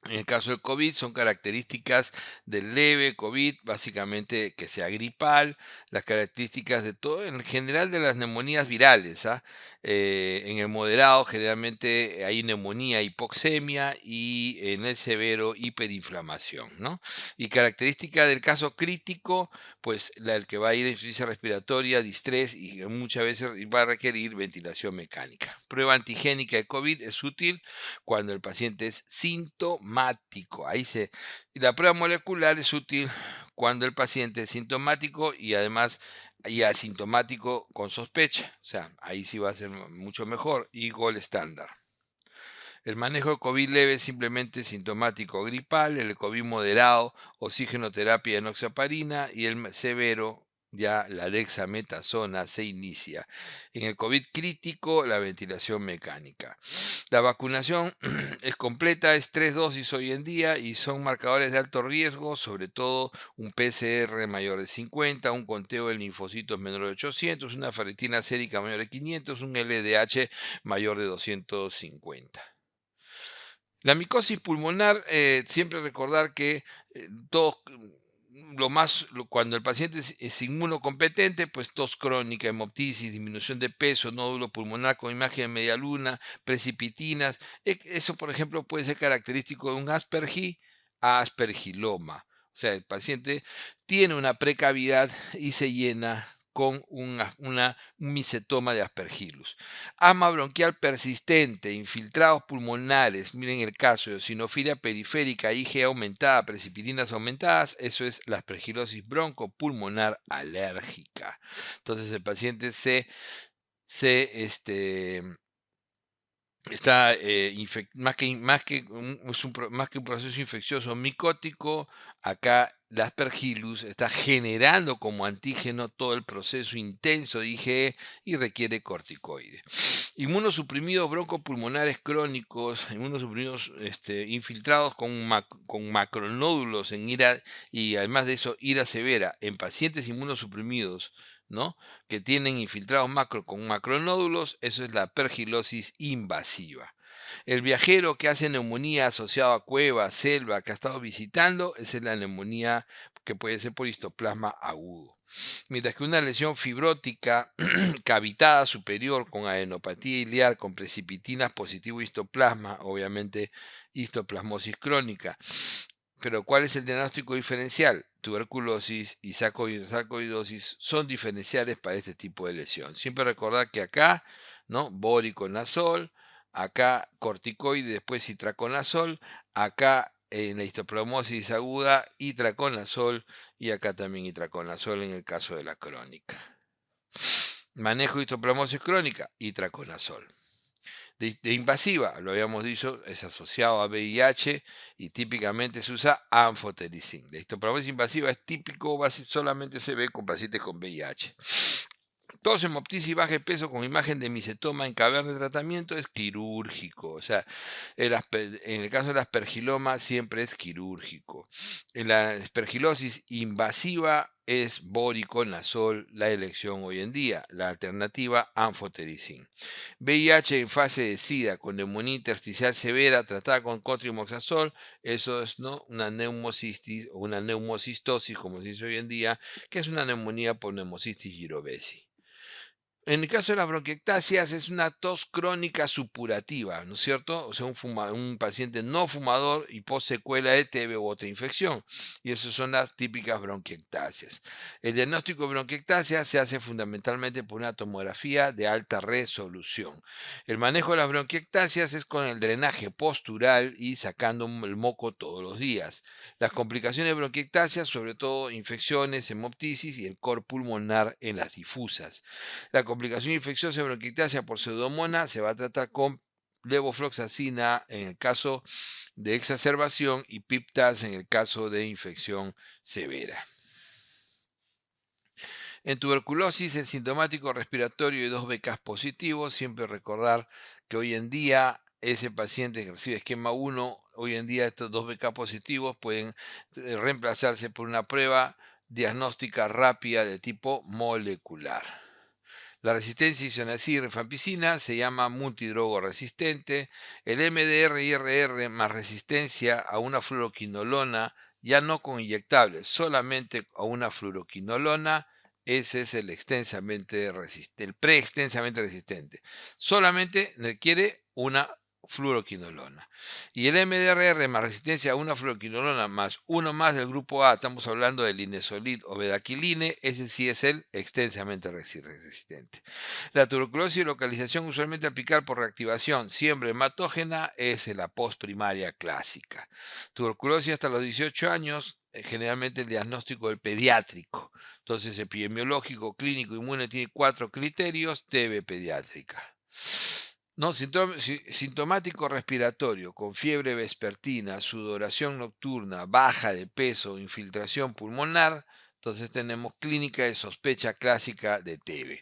En el caso del COVID, son características del leve COVID, básicamente que sea gripal, las características de todo, en general de las neumonías virales. En el moderado, generalmente hay neumonía, hipoxemia y en el severo, hiperinflamación, ¿no? Y característica del caso crítico, pues el que va a ir a insuficiencia respiratoria, distrés y muchas veces va a requerir ventilación mecánica. Prueba antigénica de COVID es útil cuando el paciente es sintomático. Y la prueba molecular es útil cuando el paciente es sintomático y además y asintomático con sospecha. O sea, ahí sí va a ser mucho mejor y gol estándar. El manejo de COVID leve es simplemente sintomático gripal, el COVID moderado, oxigenoterapia enoxaparina y el severo, ya la dexametasona se inicia. En el COVID crítico, la ventilación mecánica. La vacunación es completa, es 3 dosis hoy en día y son marcadores de alto riesgo, sobre todo un PCR mayor de 50, un conteo de linfocitos menor de 800, una ferritina sérica mayor de 500, un LDH mayor de 250. La micosis pulmonar, siempre recordar que todos, cuando el paciente es inmunocompetente, pues tos crónica, hemoptisis, disminución de peso, nódulo pulmonar con imagen de media luna, precipitinas. Eso, por ejemplo, puede ser característico de un Aspergilloma a aspergiloma. O sea, el paciente tiene una precavidad y se llena con un micetoma de Aspergillus. Asma bronquial persistente, infiltrados pulmonares, miren el caso de eosinofilia periférica, IgE aumentada, precipitinas aumentadas, eso es la aspergilosis broncopulmonar alérgica. Entonces el paciente está más que un proceso infeccioso micótico, acá la Aspergillus está generando como antígeno todo el proceso intenso de IgE y requiere corticoides. Inmunosuprimidos broncopulmonares crónicos, inmunosuprimidos infiltrados con macronódulos en ira y además de eso ira severa en pacientes inmunosuprimidos, ¿no?, que tienen infiltrados con macronódulos, eso es la pergilosis invasiva. El viajero que hace neumonía asociado a cueva, selva, que ha estado visitando, esa es la neumonía que puede ser por histoplasma agudo. Mientras que una lesión fibrótica cavitada superior con adenopatía iliar con precipitinas positivo histoplasma, obviamente histoplasmosis crónica. Pero ¿cuál es el diagnóstico diferencial? Tuberculosis y sarcoidosis son diferenciales para este tipo de lesión. Siempre recordar que acá, ¿no? Boriconazol, acá corticoide, después citraconazol, acá en la histoplasmosis aguda, itraconazol y acá también itraconazol en el caso de la crónica. Manejo de histoplasmosis crónica, itraconazol. De invasiva, lo habíamos dicho, es asociado a VIH y típicamente se usa anfotericin. La histoplasmosis invasiva es típico, solamente se ve con pacientes con VIH. Tos, hemoptisis, baja de peso con imagen de micetoma en caverna de tratamiento es quirúrgico. O sea, en el caso del aspergiloma siempre es quirúrgico. En la aspergilosis invasiva es voriconazol la elección hoy en día. La alternativa, anfotericin. VIH en fase de SIDA con neumonía intersticial severa tratada con cotrimoxazol, eso es, ¿no?, una neumocistis o una neumocistosis, como se dice hoy en día, que es una neumonía por neumocistis girovesi. En el caso de las bronquiectasias es una tos crónica supurativa, ¿no es cierto? O sea, un paciente no fumador y post-secuela de TB u otra infección. Y esas son las típicas bronquiectasias. El diagnóstico de bronquiectasia se hace fundamentalmente por una tomografía de alta resolución. El manejo de las bronquiectasias es con el drenaje postural y sacando el moco todos los días. Las complicaciones de bronquiectasia, sobre todo infecciones, hemoptisis y el cor pulmonar en las difusas. La complicación infecciosa de bronquiectasia por pseudomonas se va a tratar con levofloxacina en el caso de exacerbación y piptas en el caso de infección severa. En tuberculosis, el sintomático respiratorio y 2 BK positivos, siempre recordar que hoy en día ese paciente que recibe esquema 1, hoy en día estos 2 BK positivos pueden reemplazarse por una prueba diagnóstica rápida de tipo molecular. La resistencia isoniazid rifampicina se llama multidrogo resistente. El MDR-IRR más resistencia a una fluoroquinolona, ya no con inyectables, solamente a una fluoroquinolona, ese es el extensamente resistente, el preextensamente resistente. Solamente requiere una fluoroquinolona. Y el MDRR más resistencia a una fluoroquinolona más uno más del grupo A, estamos hablando del linezolid o bedaquiline, ese sí es el extensamente resistente. La tuberculosis de localización usualmente aplicar por reactivación siempre hematógena es la postprimaria clásica. Tuberculosis hasta los 18 años, generalmente el diagnóstico del pediátrico. Entonces, epidemiológico, clínico, inmune tiene 4 criterios, TB pediátrica. No, sintomático respiratorio, con fiebre vespertina, sudoración nocturna, baja de peso, infiltración pulmonar, entonces tenemos clínica de sospecha clásica de TB.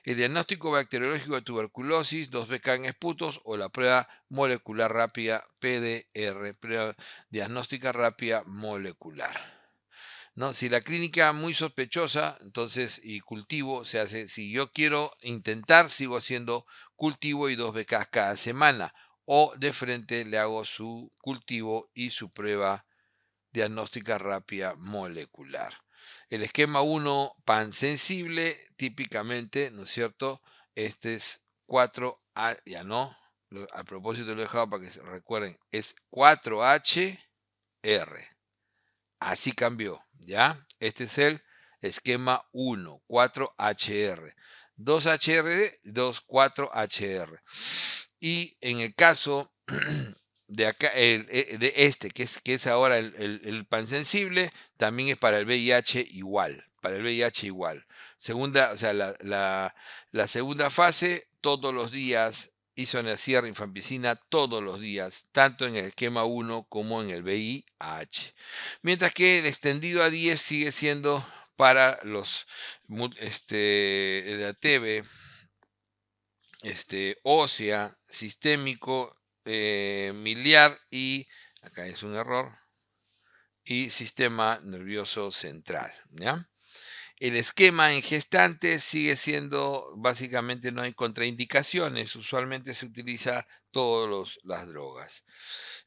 El diagnóstico bacteriológico de tuberculosis, 2 BK en esputos o la prueba molecular rápida PDR, prueba diagnóstica rápida molecular. ¿No? Si la clínica muy sospechosa, entonces, y cultivo se hace, si yo quiero intentar, sigo haciendo cultivo y 2 BK cada semana, o de frente le hago su cultivo y su prueba diagnóstica rápida molecular. El esquema 1 pansensible, típicamente, ¿no es cierto? Este es 4A, ya no, a propósito lo he dejado para que se recuerden, es 4HR. Así cambió, ¿ya? Este es el esquema 1, 4HR. 2HR, 2, 4HR. Y en el caso de acá, de este, que es ahora el pansensible, también es para el VIH igual. Para el VIH igual. Segunda, o sea, la segunda fase, todos los días, isoniazid rifampicina todos los días, tanto en el esquema 1 como en el VIH. Mientras que el extendido a 10 sigue siendo para los la TB ósea, sistémico, miliar y, acá es un error, y sistema nervioso central, ¿ya? El esquema en gestantes sigue siendo, básicamente no hay contraindicaciones, usualmente se utiliza todas las drogas.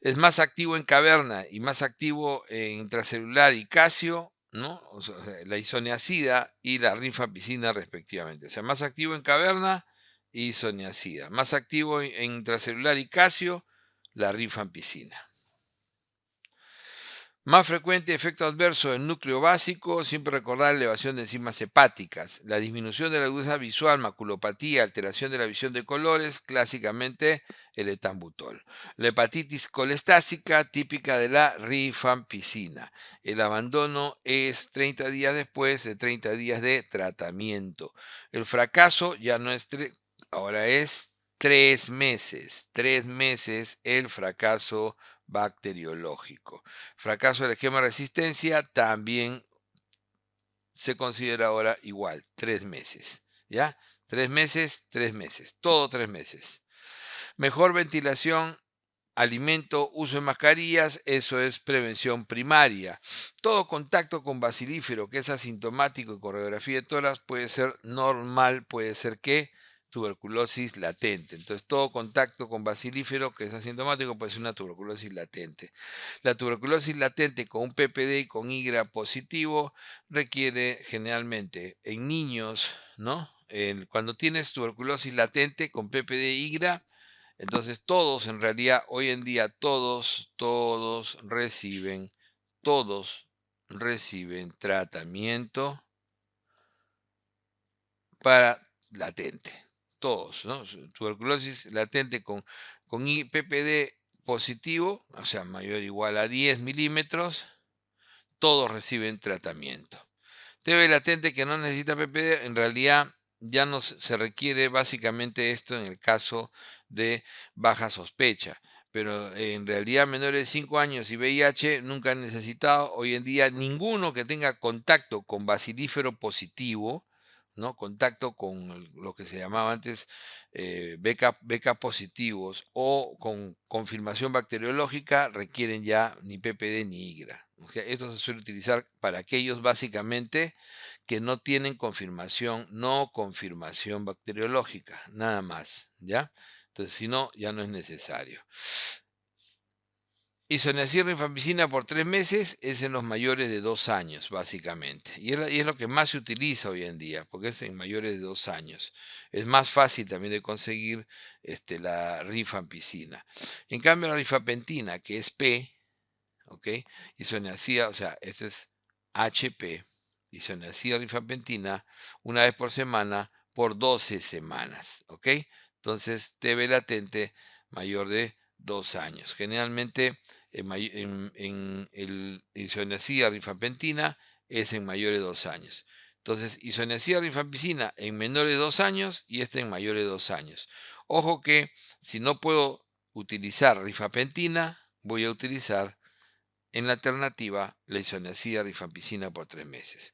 Es más activo en caverna y más activo en intracelular y casio ¿no? O sea, la isoniazida y la rifampicina respectivamente. O sea, más activo en caverna, isoniazida. Más activo en intracelular y calcio, la rifampicina. Más frecuente efecto adverso en núcleo básico, siempre recordar elevación de enzimas hepáticas, la disminución de la agudeza visual, maculopatía, alteración de la visión de colores, clásicamente el etambutol. La hepatitis colestásica, típica de la rifampicina. El abandono es 30 días después de 30 días de tratamiento. El fracaso ya no es, ahora es 3 meses. 3 meses el fracaso bacteriológico. Fracaso del esquema de resistencia también se considera ahora igual, 3 meses. ¿Ya? 3 meses, 3 meses, todo 3 meses. Mejor ventilación, alimento, uso de mascarillas, eso es prevención primaria. Todo contacto con bacilífero que es asintomático y con radiografía de tórax puede ser normal, puede ser que tuberculosis latente. Entonces, todo contacto con bacilífero que es asintomático puede ser una tuberculosis latente. La tuberculosis latente con un PPD y con IGRA positivo requiere generalmente en niños, ¿no? Cuando tienes tuberculosis latente con PPD e IGRA, entonces todos, en realidad, hoy en día todos reciben tratamiento para latente. Todos, ¿no? Tuberculosis latente con PPD positivo, o sea, mayor o igual a 10 milímetros, todos reciben tratamiento. TB latente que no necesita PPD, en realidad ya no se requiere básicamente esto en el caso de baja sospecha. Pero en realidad menores de 5 años y VIH nunca han necesitado, hoy en día ninguno que tenga contacto con bacilífero positivo, ¿no? Contacto con lo que se llamaba antes BK positivos o con confirmación bacteriológica requieren ya ni PPD ni IGRA. ¿Okay? Esto se suele utilizar para aquellos básicamente que no tienen confirmación, no confirmación bacteriológica, nada más, ¿ya? Entonces, si no, ya no es necesario. Isoniazid rifampicina por 3 meses es en los mayores de 2 años, básicamente. Y es lo que más se utiliza hoy en día, porque es en mayores de 2 años. Es más fácil también de conseguir la rifampicina. En cambio, la rifapentina, que es P, ¿ok? Isoniazida, o sea, este es HP, isoniazida rifapentina, una vez por semana por 12 semanas, ¿ok? Entonces, TB latente mayor de 2 años. Generalmente, en el isoniazida rifapentina es en mayores de 2 años. Entonces, isoniazida rifampicina en menores de 2 años y este en mayores de 2 años. Ojo que si no puedo utilizar rifapentina, voy a utilizar en la alternativa, la isoniazida rifampicina por 3 meses.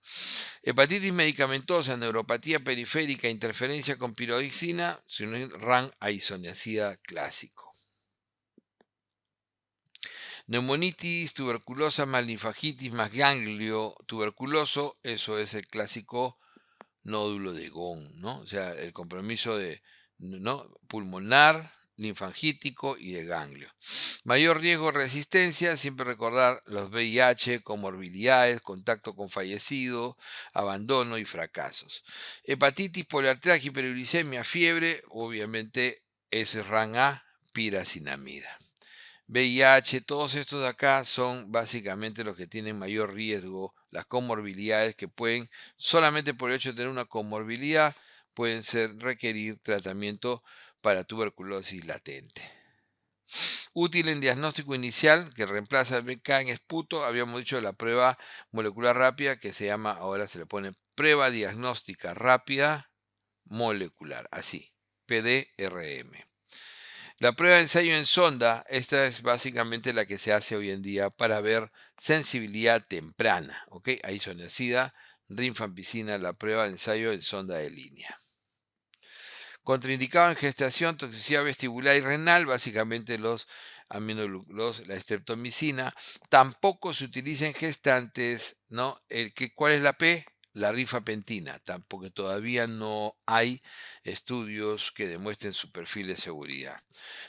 Hepatitis medicamentosa, neuropatía periférica, interferencia con piroxina, RAN a isoniazida clásico. Neumonitis, tuberculosa más linfagitis más ganglio tuberculoso, eso es el clásico nódulo de Gón, ¿no? O sea, el compromiso de, ¿no? Pulmonar, linfangítico y de ganglio. Mayor riesgo de resistencia, siempre recordar los VIH, comorbilidades, contacto con fallecido, abandono y fracasos. Hepatitis, poliartritis, hiperuricemia, fiebre, obviamente ese es RAN A, piracinamida. VIH, todos estos de acá son básicamente los que tienen mayor riesgo, las comorbilidades que pueden, solamente por el hecho de tener una comorbilidad, pueden requerir tratamiento para tuberculosis latente. Útil en diagnóstico inicial, que reemplaza el BK en esputo, habíamos dicho la prueba molecular rápida, que se llama, ahora se le pone prueba diagnóstica rápida molecular, así, PDRM. La prueba de ensayo en sonda, esta es básicamente la que se hace hoy en día para ver sensibilidad temprana, ¿ok? A isoniazida, rifampicina, la prueba de ensayo en sonda de línea. Contraindicado en gestación, toxicidad vestibular y renal, básicamente los la estreptomicina. Tampoco se utiliza en gestantes, ¿no? ¿Cuál es la P? La rifapentina, porque todavía no hay estudios que demuestren su perfil de seguridad.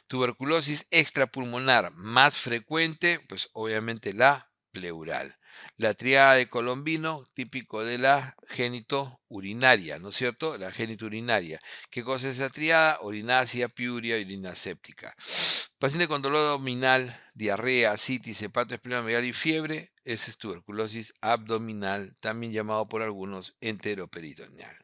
Tuberculosis extrapulmonar más frecuente, pues obviamente la pleural. La triada de Colombino, típico de la genitourinaria, ¿no es cierto? La genitourinaria. ¿Qué cosa es esa triada? Orinácea, piuria y orina séptica. Paciente con dolor abdominal, diarrea, citis, hepatoesplenomegalia y fiebre, esa es tuberculosis abdominal, también llamado por algunos enteroperitoneal.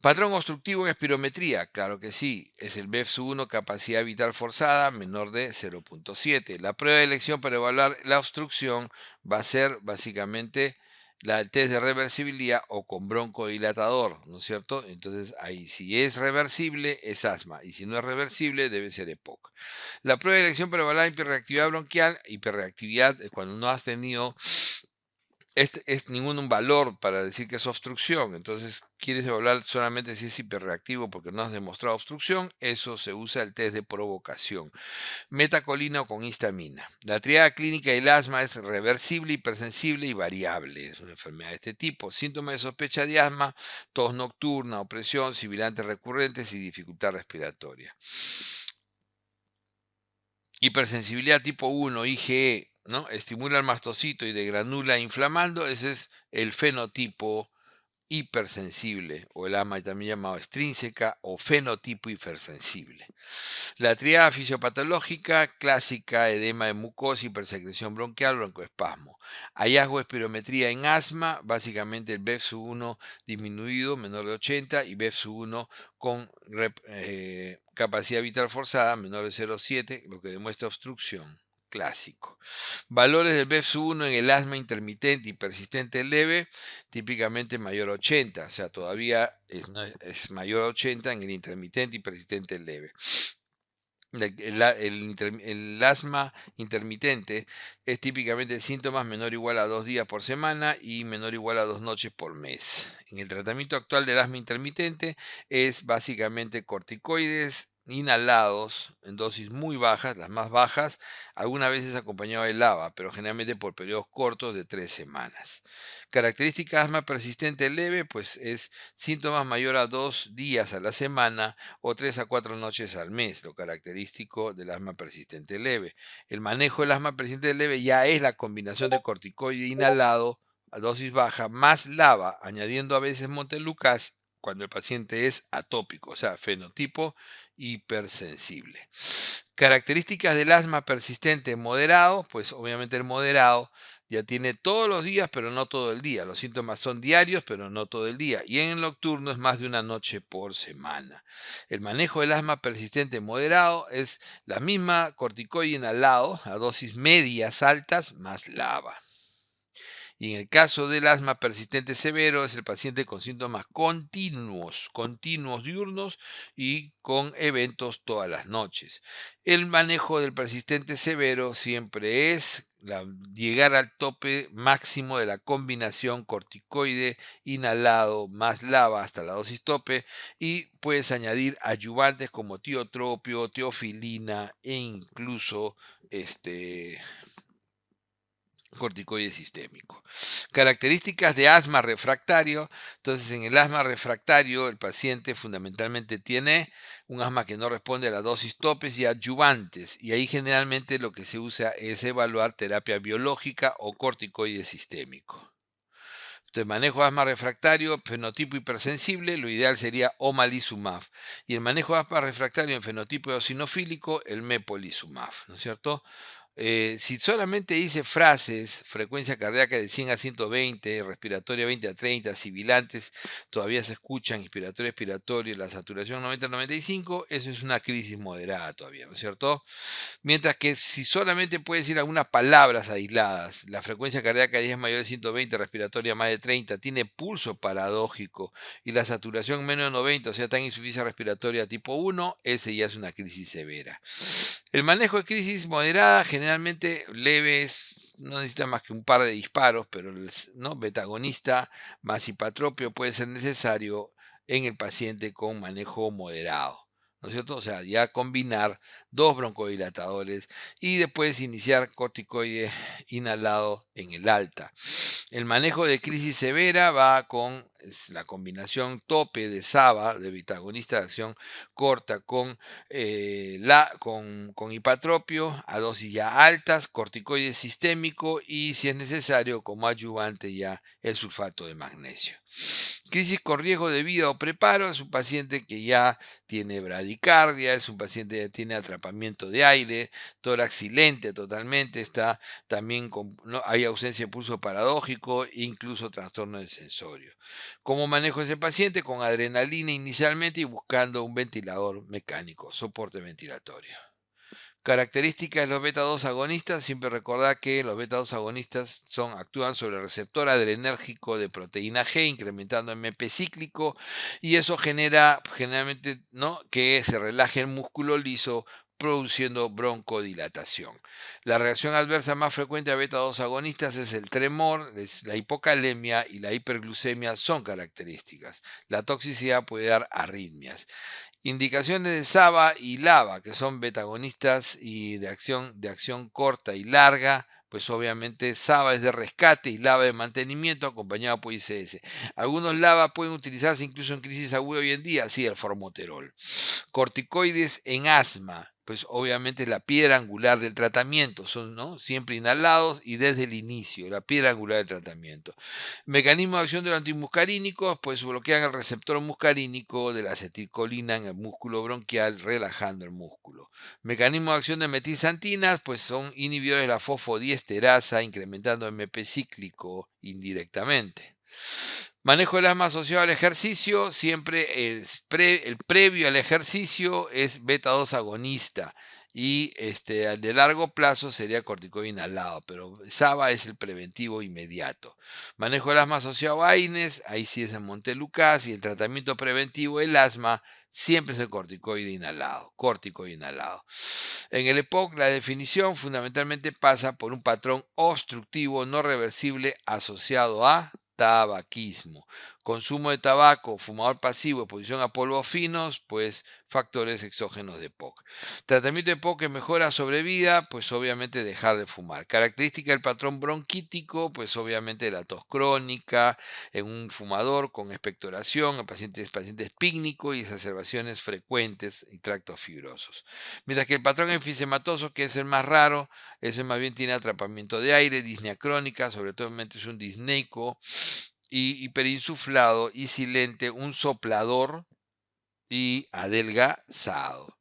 Patrón obstructivo en espirometría, claro que sí, es el BEFS1 capacidad vital forzada menor de 0.7. La prueba de elección para evaluar la obstrucción va a ser básicamente la test de reversibilidad o con broncodilatador, ¿no es cierto? Entonces ahí si es reversible es asma y si no es reversible debe ser EPOC. La prueba de elección para evaluar hiperreactividad bronquial, hiperreactividad es cuando no has tenido es ningún valor para decir que es obstrucción. Entonces, quieres evaluar solamente si es hiperreactivo porque no has demostrado obstrucción, eso se usa el test de provocación. Metacolina o con histamina. La triada clínica del asma es reversible, hipersensible y variable. Es una enfermedad de este tipo. Síntomas de sospecha de asma, tos nocturna, opresión, sibilantes recurrentes y dificultad respiratoria. Hipersensibilidad tipo 1, IgE, ¿no? Estimula el mastocito y degranula inflamando, ese es el fenotipo hipersensible, o el AMA también llamado extrínseca, o fenotipo hipersensible. La triada fisiopatológica clásica, edema de mucosa, hipersecreción bronquial, broncoespasmo. Hallazgo de espirometría en asma, básicamente el BEFS1 disminuido, menor de 80, y BEFS1 con capacidad vital forzada, menor de 0,7, lo que demuestra obstrucción. Clásico. Valores del BEFS1 en el asma intermitente y persistente leve, típicamente mayor a 80, o sea, todavía es mayor a 80 en el intermitente y persistente leve. El asma intermitente es típicamente de síntomas menor o igual a 2 días por semana y menor o igual a 2 noches por mes. En el tratamiento actual del asma intermitente es básicamente corticoides inhalados en dosis muy bajas, las más bajas, algunas veces acompañado de lava, pero generalmente por periodos cortos de 3 semanas. Característica asma persistente leve, pues es síntomas mayor a 2 días a la semana o 3 a 4 noches al mes, lo característico del asma persistente leve. El manejo del asma persistente leve ya es la combinación de corticoide inhalado a dosis baja más lava, añadiendo a veces montelukast cuando el paciente es atópico, o sea, fenotipo hipersensible. Características del asma persistente moderado, pues obviamente el moderado ya tiene todos los días, pero no todo el día. Los síntomas son diarios, pero no todo el día. Y en el nocturno es más de una noche por semana. El manejo del asma persistente moderado es la misma corticoide inhalado a dosis medias altas más lava. Y en el caso del asma persistente severo es el paciente con síntomas continuos diurnos y con eventos todas las noches. El manejo del persistente severo siempre es llegar al tope máximo de la combinación corticoide inhalado más lava hasta la dosis tope y puedes añadir ayudantes como tiotropio, teofilina e incluso corticoide sistémico. Características de asma refractario. Entonces, en el asma refractario, el paciente fundamentalmente tiene un asma que no responde a la dosis topes y adyuvantes. Y ahí generalmente lo que se usa es evaluar terapia biológica o corticoide sistémico. Entonces, manejo de asma refractario, fenotipo hipersensible, lo ideal sería omalizumab. Y el manejo de asma refractario en fenotipo eosinofílico, el mepolizumab, ¿no es cierto? Si solamente dice frases, frecuencia cardíaca de 100 a 120, respiratoria 20 a 30, sibilantes, todavía se escuchan, inspiratorio, expiratorio, la saturación 90 a 95, eso es una crisis moderada todavía, ¿no es cierto? Mientras que si solamente puede decir algunas palabras aisladas, la frecuencia cardíaca 10 es mayor de 120, respiratoria más de 30, tiene pulso paradójico y la saturación menos de 90, o sea, tan insuficiencia respiratoria tipo 1, ese ya es una crisis severa. El manejo de crisis moderada, generalmente leves, no necesita más que un par de disparos, pero ¿no? Betagonista más hipatropio puede ser necesario en el paciente con manejo moderado. ¿No es cierto? O sea, ya combinar dos broncodilatadores y después iniciar corticoide inhalado en el alta. El manejo de crisis severa va con es la combinación tope de SABA, de betagonista de acción corta, con hipatropio a dosis ya altas, corticoide sistémico y, si es necesario, como adyuvante ya el sulfato de magnesio. Crisis con riesgo de vida o preparo es un paciente que ya tiene bradicardia, es un paciente que tiene atrapamiento de aire, tórax silente totalmente, está también hay ausencia de pulso paradójico, incluso trastorno del sensorio. ¿Cómo manejo ese paciente? Con adrenalina inicialmente y buscando un ventilador mecánico, soporte ventilatorio. Características de los beta 2 agonistas, siempre recordar que los beta 2 agonistas actúan sobre el receptor adrenérgico de proteína G, incrementando MP cíclico, y eso genera generalmente, ¿no?, que se relaje el músculo liso, produciendo broncodilatación. La reacción adversa más frecuente a beta 2 agonistas es el tremor, la hipocalemia y la hiperglucemia son características. La toxicidad puede dar arritmias. Indicaciones de SABA y LABA, que son betagonistas y de acción corta y larga, pues obviamente SABA es de rescate y LABA de mantenimiento, acompañado por ICS. Algunos LABA pueden utilizarse incluso en crisis aguda hoy en día, sí, el formoterol. Corticoides en asma, pues obviamente la piedra angular del tratamiento, son, ¿no?, siempre inhalados y desde el inicio, la piedra angular del tratamiento. Mecanismo de acción de los antimuscarínicos, pues bloquean el receptor muscarínico de la acetilcolina en el músculo bronquial, relajando el músculo. Mecanismo de acción de metilxantinas, pues son inhibidores de la fosfodiesterasa, incrementando el MP cíclico indirectamente. Manejo del asma asociado al ejercicio, siempre el previo al ejercicio es beta 2 agonista y al de largo plazo sería corticoide inhalado, pero SABA es el preventivo inmediato. Manejo del asma asociado a AINES, ahí sí es en Montelukast, y el tratamiento preventivo del asma siempre es el corticoide inhalado, En el EPOC la definición fundamentalmente pasa por un patrón obstructivo no reversible asociado a tabaquismo. Consumo de tabaco, fumador pasivo, exposición a polvos finos, pues factores exógenos de POC. Tratamiento de POC que mejora sobrevida, pues obviamente dejar de fumar. Característica del patrón bronquítico, pues obviamente la tos crónica en un fumador con expectoración, en pacientes pícnicos y exacerbaciones frecuentes y tractos fibrosos. Mientras que el patrón enfisematoso, que es el más raro, ese más bien tiene atrapamiento de aire, disnea crónica, sobre todo es un disneico, y hiperinsuflado y silente, un soplador y adelgazado.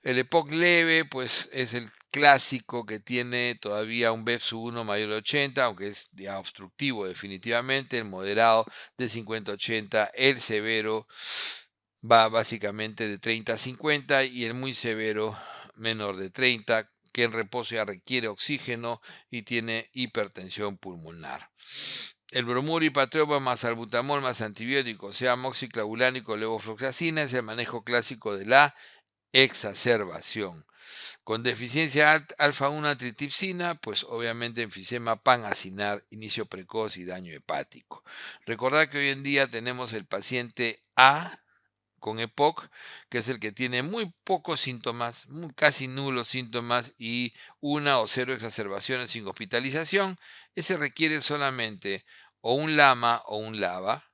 El EPOC leve, pues es el clásico que tiene todavía un BEPS1 mayor de 80, aunque es ya obstructivo definitivamente. El moderado de 50-80, el severo va básicamente de 30 a 50 y el muy severo menor de 30, que en reposo ya requiere oxígeno y tiene hipertensión pulmonar. El bromuro, hipatriopa más salbutamol más antibiótico, sea amoxiclavulánico o levofloxacina, es el manejo clásico de la exacerbación. Con deficiencia alfa-1 antitripsina, pues obviamente enfisema panacinar, inicio precoz y daño hepático. Recordad que hoy en día tenemos el paciente A con EPOC, que es el que tiene muy pocos síntomas, casi nulos síntomas y una o cero exacerbaciones sin hospitalización. Ese requiere solamente o un LAMA o un LABA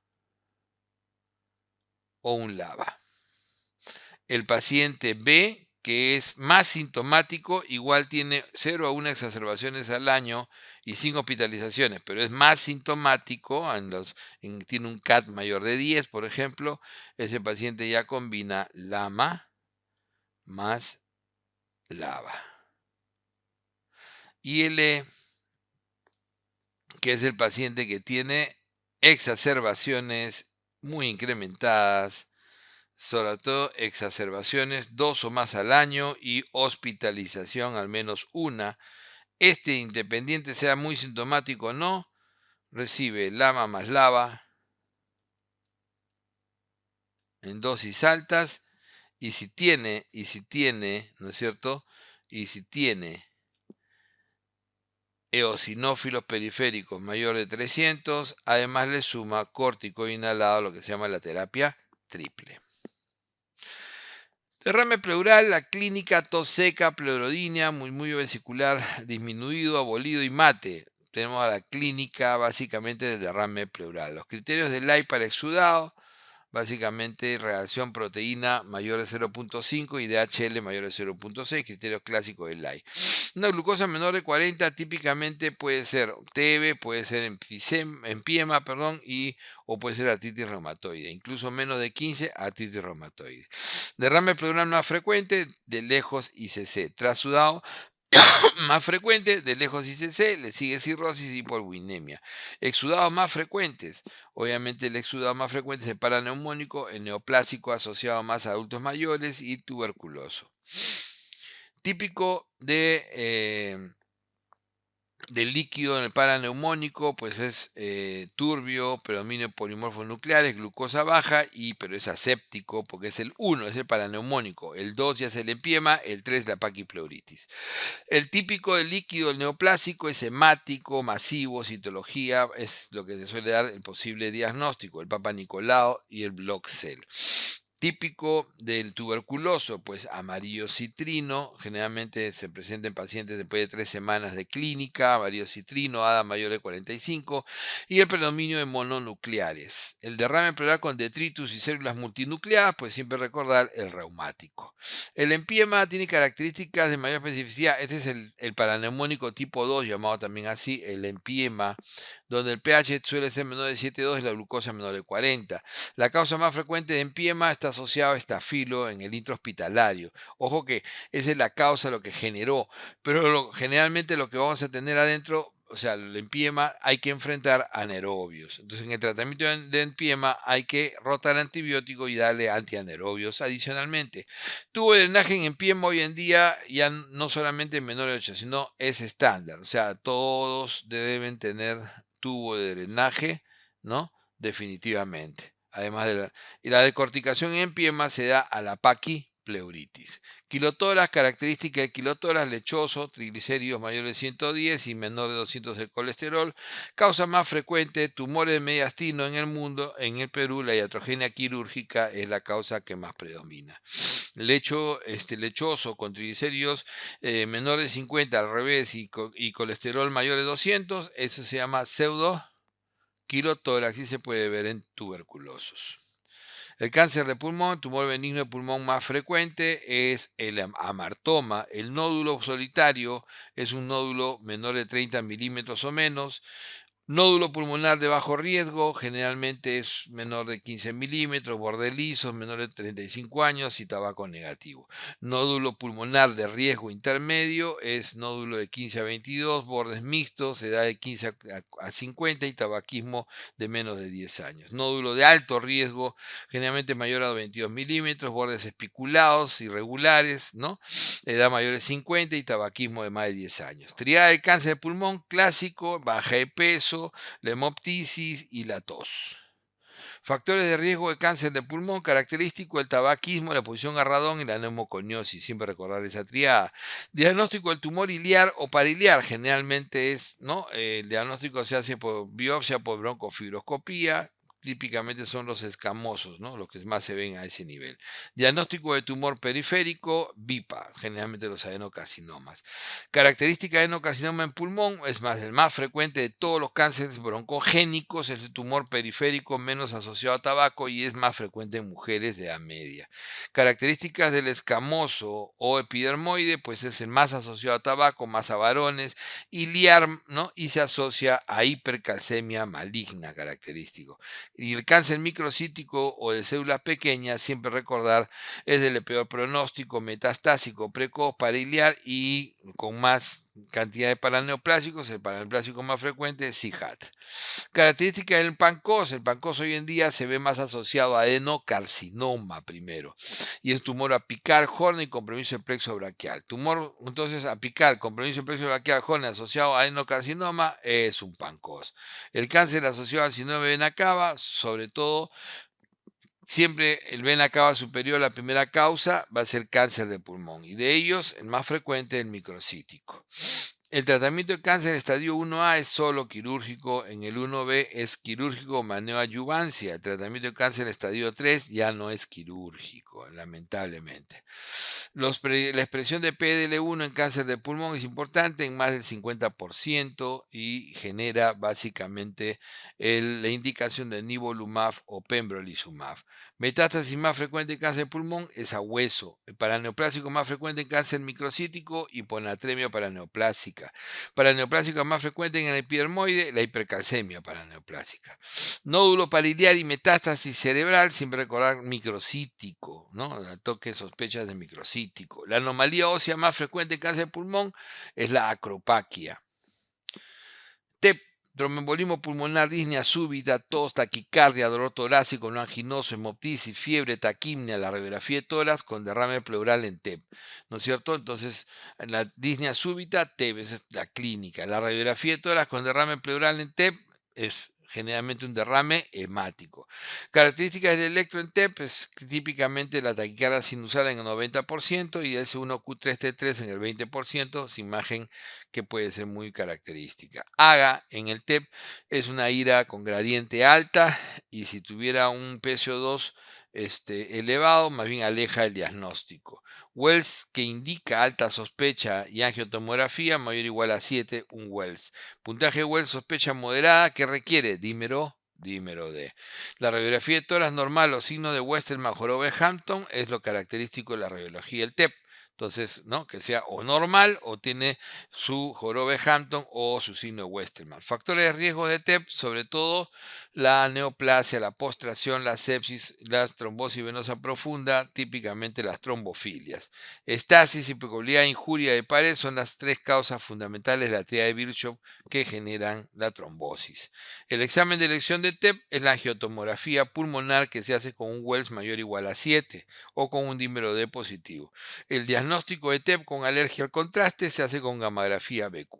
o un LABA. El paciente B, que es más sintomático, igual tiene 0 a 1 exacerbaciones al año y sin hospitalizaciones, pero es más sintomático, tiene un CAT mayor de 10, por ejemplo, ese paciente ya combina LAMA más LABA. Y el E, que es el paciente que tiene exacerbaciones muy incrementadas, sobre todo exacerbaciones 2 o más al año y hospitalización al menos una. Independiente sea muy sintomático o no, recibe LAMA más LABA en dosis altas y si tiene, ¿no es cierto? Y si tiene eosinófilos periféricos mayor de 300, además le suma corticoide inhalado, lo que se llama la terapia triple. Derrame pleural, la clínica, tos seca, pleurodinea, murmullo vesicular disminuido, abolido y mate. tenemos a la clínica básicamente del derrame pleural. Los criterios de Lai para exudado, básicamente reacción proteína mayor de 0.5 y DHL mayor de 0.6, criterios clásicos del Lai. Una glucosa menor de 40 típicamente puede ser TB, puede ser empiema, o puede ser artritis reumatoide, incluso menos de 15 artritis reumatoide. Derrame pleural más frecuente, de lejos ICC. Trasudado más frecuente, de lejos ICC, le sigue cirrosis y hipoalbuminemia. Exudados más frecuentes, obviamente el exudado más frecuente es el paraneumónico, el neoplásico asociado más a adultos mayores y tuberculoso. Típico del líquido en el paraneumónico, pues es turbio, predominio polimorfos nucleares, glucosa baja, pero es aséptico porque es el 1, es el paraneumónico, el 2 ya es el empiema, el 3 la paquipleuritis. El típico del líquido, el neoplásico, es hemático, masivo, citología, es lo que se suele dar el posible diagnóstico, el Papa Nicolau y el Block-Cell. Típico del tuberculoso, pues amarillo citrino, generalmente se presenta en pacientes después de 3 semanas de clínica, amarillo citrino, ADA mayor de 45, y el predominio de mononucleares. El derrame pleural con detritus y células multinucleadas, pues siempre recordar el reumático. El empiema tiene características de mayor especificidad, este es el paraneumónico tipo 2, llamado también así, el empiema, donde el pH suele ser menor de 7,2 y la glucosa menor de 40. La causa más frecuente de empiema está asociada a estafilo en el intrahospitalario. Ojo que esa es la causa, lo que generó, pero generalmente lo que vamos a tener adentro, o sea, el empiema, hay que enfrentar anaerobios. Entonces, en el tratamiento de empiema hay que rotar antibiótico y darle antianaerobios adicionalmente. Tubo de drenaje en empiema hoy en día ya no solamente en menores de 8, sino es estándar. O sea, todos deben tener tubo de drenaje, ¿no? Definitivamente. Además y la decorticación en empiema se da a la paquipleuritis. Quilotoras, característica del quilotoras, lechoso, triglicéridos mayores de 110 y menor de 200 del colesterol. Causa más frecuente, tumores de mediastino en el mundo. En el Perú, la iatrogenia quirúrgica es la causa que más predomina. Lechoso con triglicéridos menor de 50 al revés y colesterol mayor de 200, eso se llama pseudo quilotórax y se puede ver en tuberculosos. El cáncer de pulmón, tumor benigno de pulmón más frecuente es el amartoma. El nódulo solitario es un nódulo menor de 30 milímetros o menos. Nódulo pulmonar de bajo riesgo, generalmente es menor de 15 milímetros, bordes lisos, menor de 35 años y tabaco negativo. Nódulo pulmonar de riesgo intermedio es nódulo de 15 a 22, bordes mixtos, edad de 15 a 50 y tabaquismo de menos de 10 años. Nódulo de alto riesgo, generalmente mayor a 22 milímetros, bordes espiculados, irregulares, ¿no? Edad mayor de 50 y tabaquismo de más de 10 años. Triada del cáncer de pulmón clásico, baja de peso, la hemoptisis y la tos. Factores de riesgo de cáncer de pulmón, característico el tabaquismo, la posición a radón y la neumoconiosis, siempre recordar esa triada. Diagnóstico del tumor iliar o pariliar, generalmente es, ¿no? El diagnóstico se hace por biopsia, por broncofibroscopía, típicamente son los escamosos, ¿no? Los que más se ven a ese nivel. Diagnóstico de tumor periférico, BIPA, generalmente los adenocarcinomas. Característica de adenocarcinoma en pulmón, es más, el más frecuente de todos los cánceres broncogénicos, es el tumor periférico menos asociado a tabaco y es más frecuente en mujeres de edad media. Características del escamoso o epidermoide, pues es el más asociado a tabaco, más a varones, iliar, ¿no? Y se asocia a hipercalcemia maligna característico. Y el cáncer microcítico o de células pequeñas, siempre recordar, es del peor pronóstico, metastásico, precoz, pariliar y con más cantidad de paraneoplásicos. El paraneoplásico más frecuente es CIHAT. Características del pancós. El pancós hoy en día se ve más asociado a adenocarcinoma primero. Y es tumor apical, Horner y compromiso del plexo braquial. Tumor, entonces, apical, compromiso del plexo braquial, Horner asociado a adenocarcinoma es un pancós. El cáncer asociado al síndrome de vena cava, sobre todo, siempre el vena cava superior, la primera causa va a ser cáncer de pulmón. Y de ellos, el más frecuente es el microcítico. El tratamiento de cáncer estadio 1A es solo quirúrgico, en el 1B es quirúrgico más neoadyuvancia. El tratamiento de cáncer estadio 3 ya no es quirúrgico, lamentablemente. La expresión de PDL1 en cáncer de pulmón es importante en más del 50% y genera básicamente la indicación de nivolumab o pembrolizumab. Metástasis más frecuente en cáncer de pulmón es a hueso. El paraneoplásico más frecuente en cáncer microcítico, hiponatremia paraneoplásica. Paraneoplásica más frecuente en el epidermoide, la hipercalcemia paraneoplásica. Nódulo pariliar y metástasis cerebral, siempre recordar microcítico, ¿no? Toque sospechas de microcítico. La anomalía ósea más frecuente en cáncer de pulmón es la acropaquia. TEP, tromboembolismo pulmonar, disnea súbita, tos, taquicardia, dolor torácico, no anginoso, hemoptisis, fiebre, taquimnia, la radiografía de tórax con derrame pleural en TEP, ¿no es cierto? Entonces, la disnea súbita, TEP, esa es la clínica. La radiografía de tórax con derrame pleural en TEP es generalmente un derrame hemático. Características del electro en TEP es típicamente la taquicardia sinusal en el 90% y S1Q3T3 en el 20%, es imagen que puede ser muy característica. AGA en el TEP es una ira con gradiente alta y si tuviera un PCO2 elevado, más bien aleja el diagnóstico. Wells, que indica alta sospecha y angiotomografía mayor o igual a 7, un Wells. Puntaje Wells sospecha moderada que requiere dímero D. La radiografía de tórax normal o signo de Westermann jorobe Hampton es lo característico de la radiología del TEP. Entonces, ¿no? Que sea o normal o tiene su jorobe Hampton o su signo de Westermann. Factores de riesgo de TEP, sobre todo la neoplasia, la postración, la sepsis, la trombosis venosa profunda, típicamente las trombofilias. Estasis, hipocolia, injuria de pared son las tres causas fundamentales de la tríada de Virchow que generan la trombosis. El examen de elección de TEP es la angiotomografía pulmonar que se hace con un Wells mayor o igual a 7 o con un dímero D positivo. El diagnóstico de TEP con alergia al contraste se hace con gamografía BQ.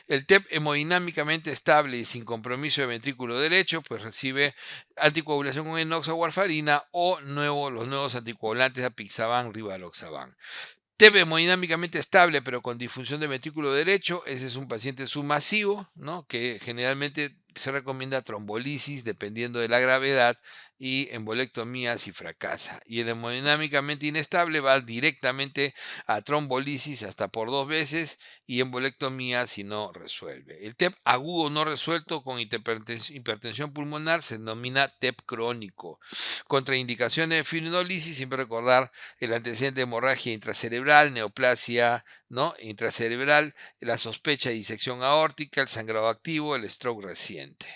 El TEP hemodinámicamente estable y sin compromiso de ventrículo derecho, pues recibe anticoagulación con enox o warfarina o los nuevos anticoagulantes apixaban, rivaloxaban. TEP hemodinámicamente estable, pero con disfunción de ventrículo derecho, ese es un paciente submasivo, ¿no? Que generalmente se recomienda trombolisis dependiendo de la gravedad y embolectomía si fracasa. Y el hemodinámicamente inestable va directamente a trombolisis hasta por 2 veces y embolectomía si no resuelve. El TEP agudo no resuelto con hipertensión pulmonar se denomina TEP crónico. Contraindicaciones de fibrinolisis, siempre recordar el antecedente de hemorragia intracerebral, neoplasia, ¿no? Intracerebral, la sospecha de disección aórtica, el sangrado activo, el stroke reciente.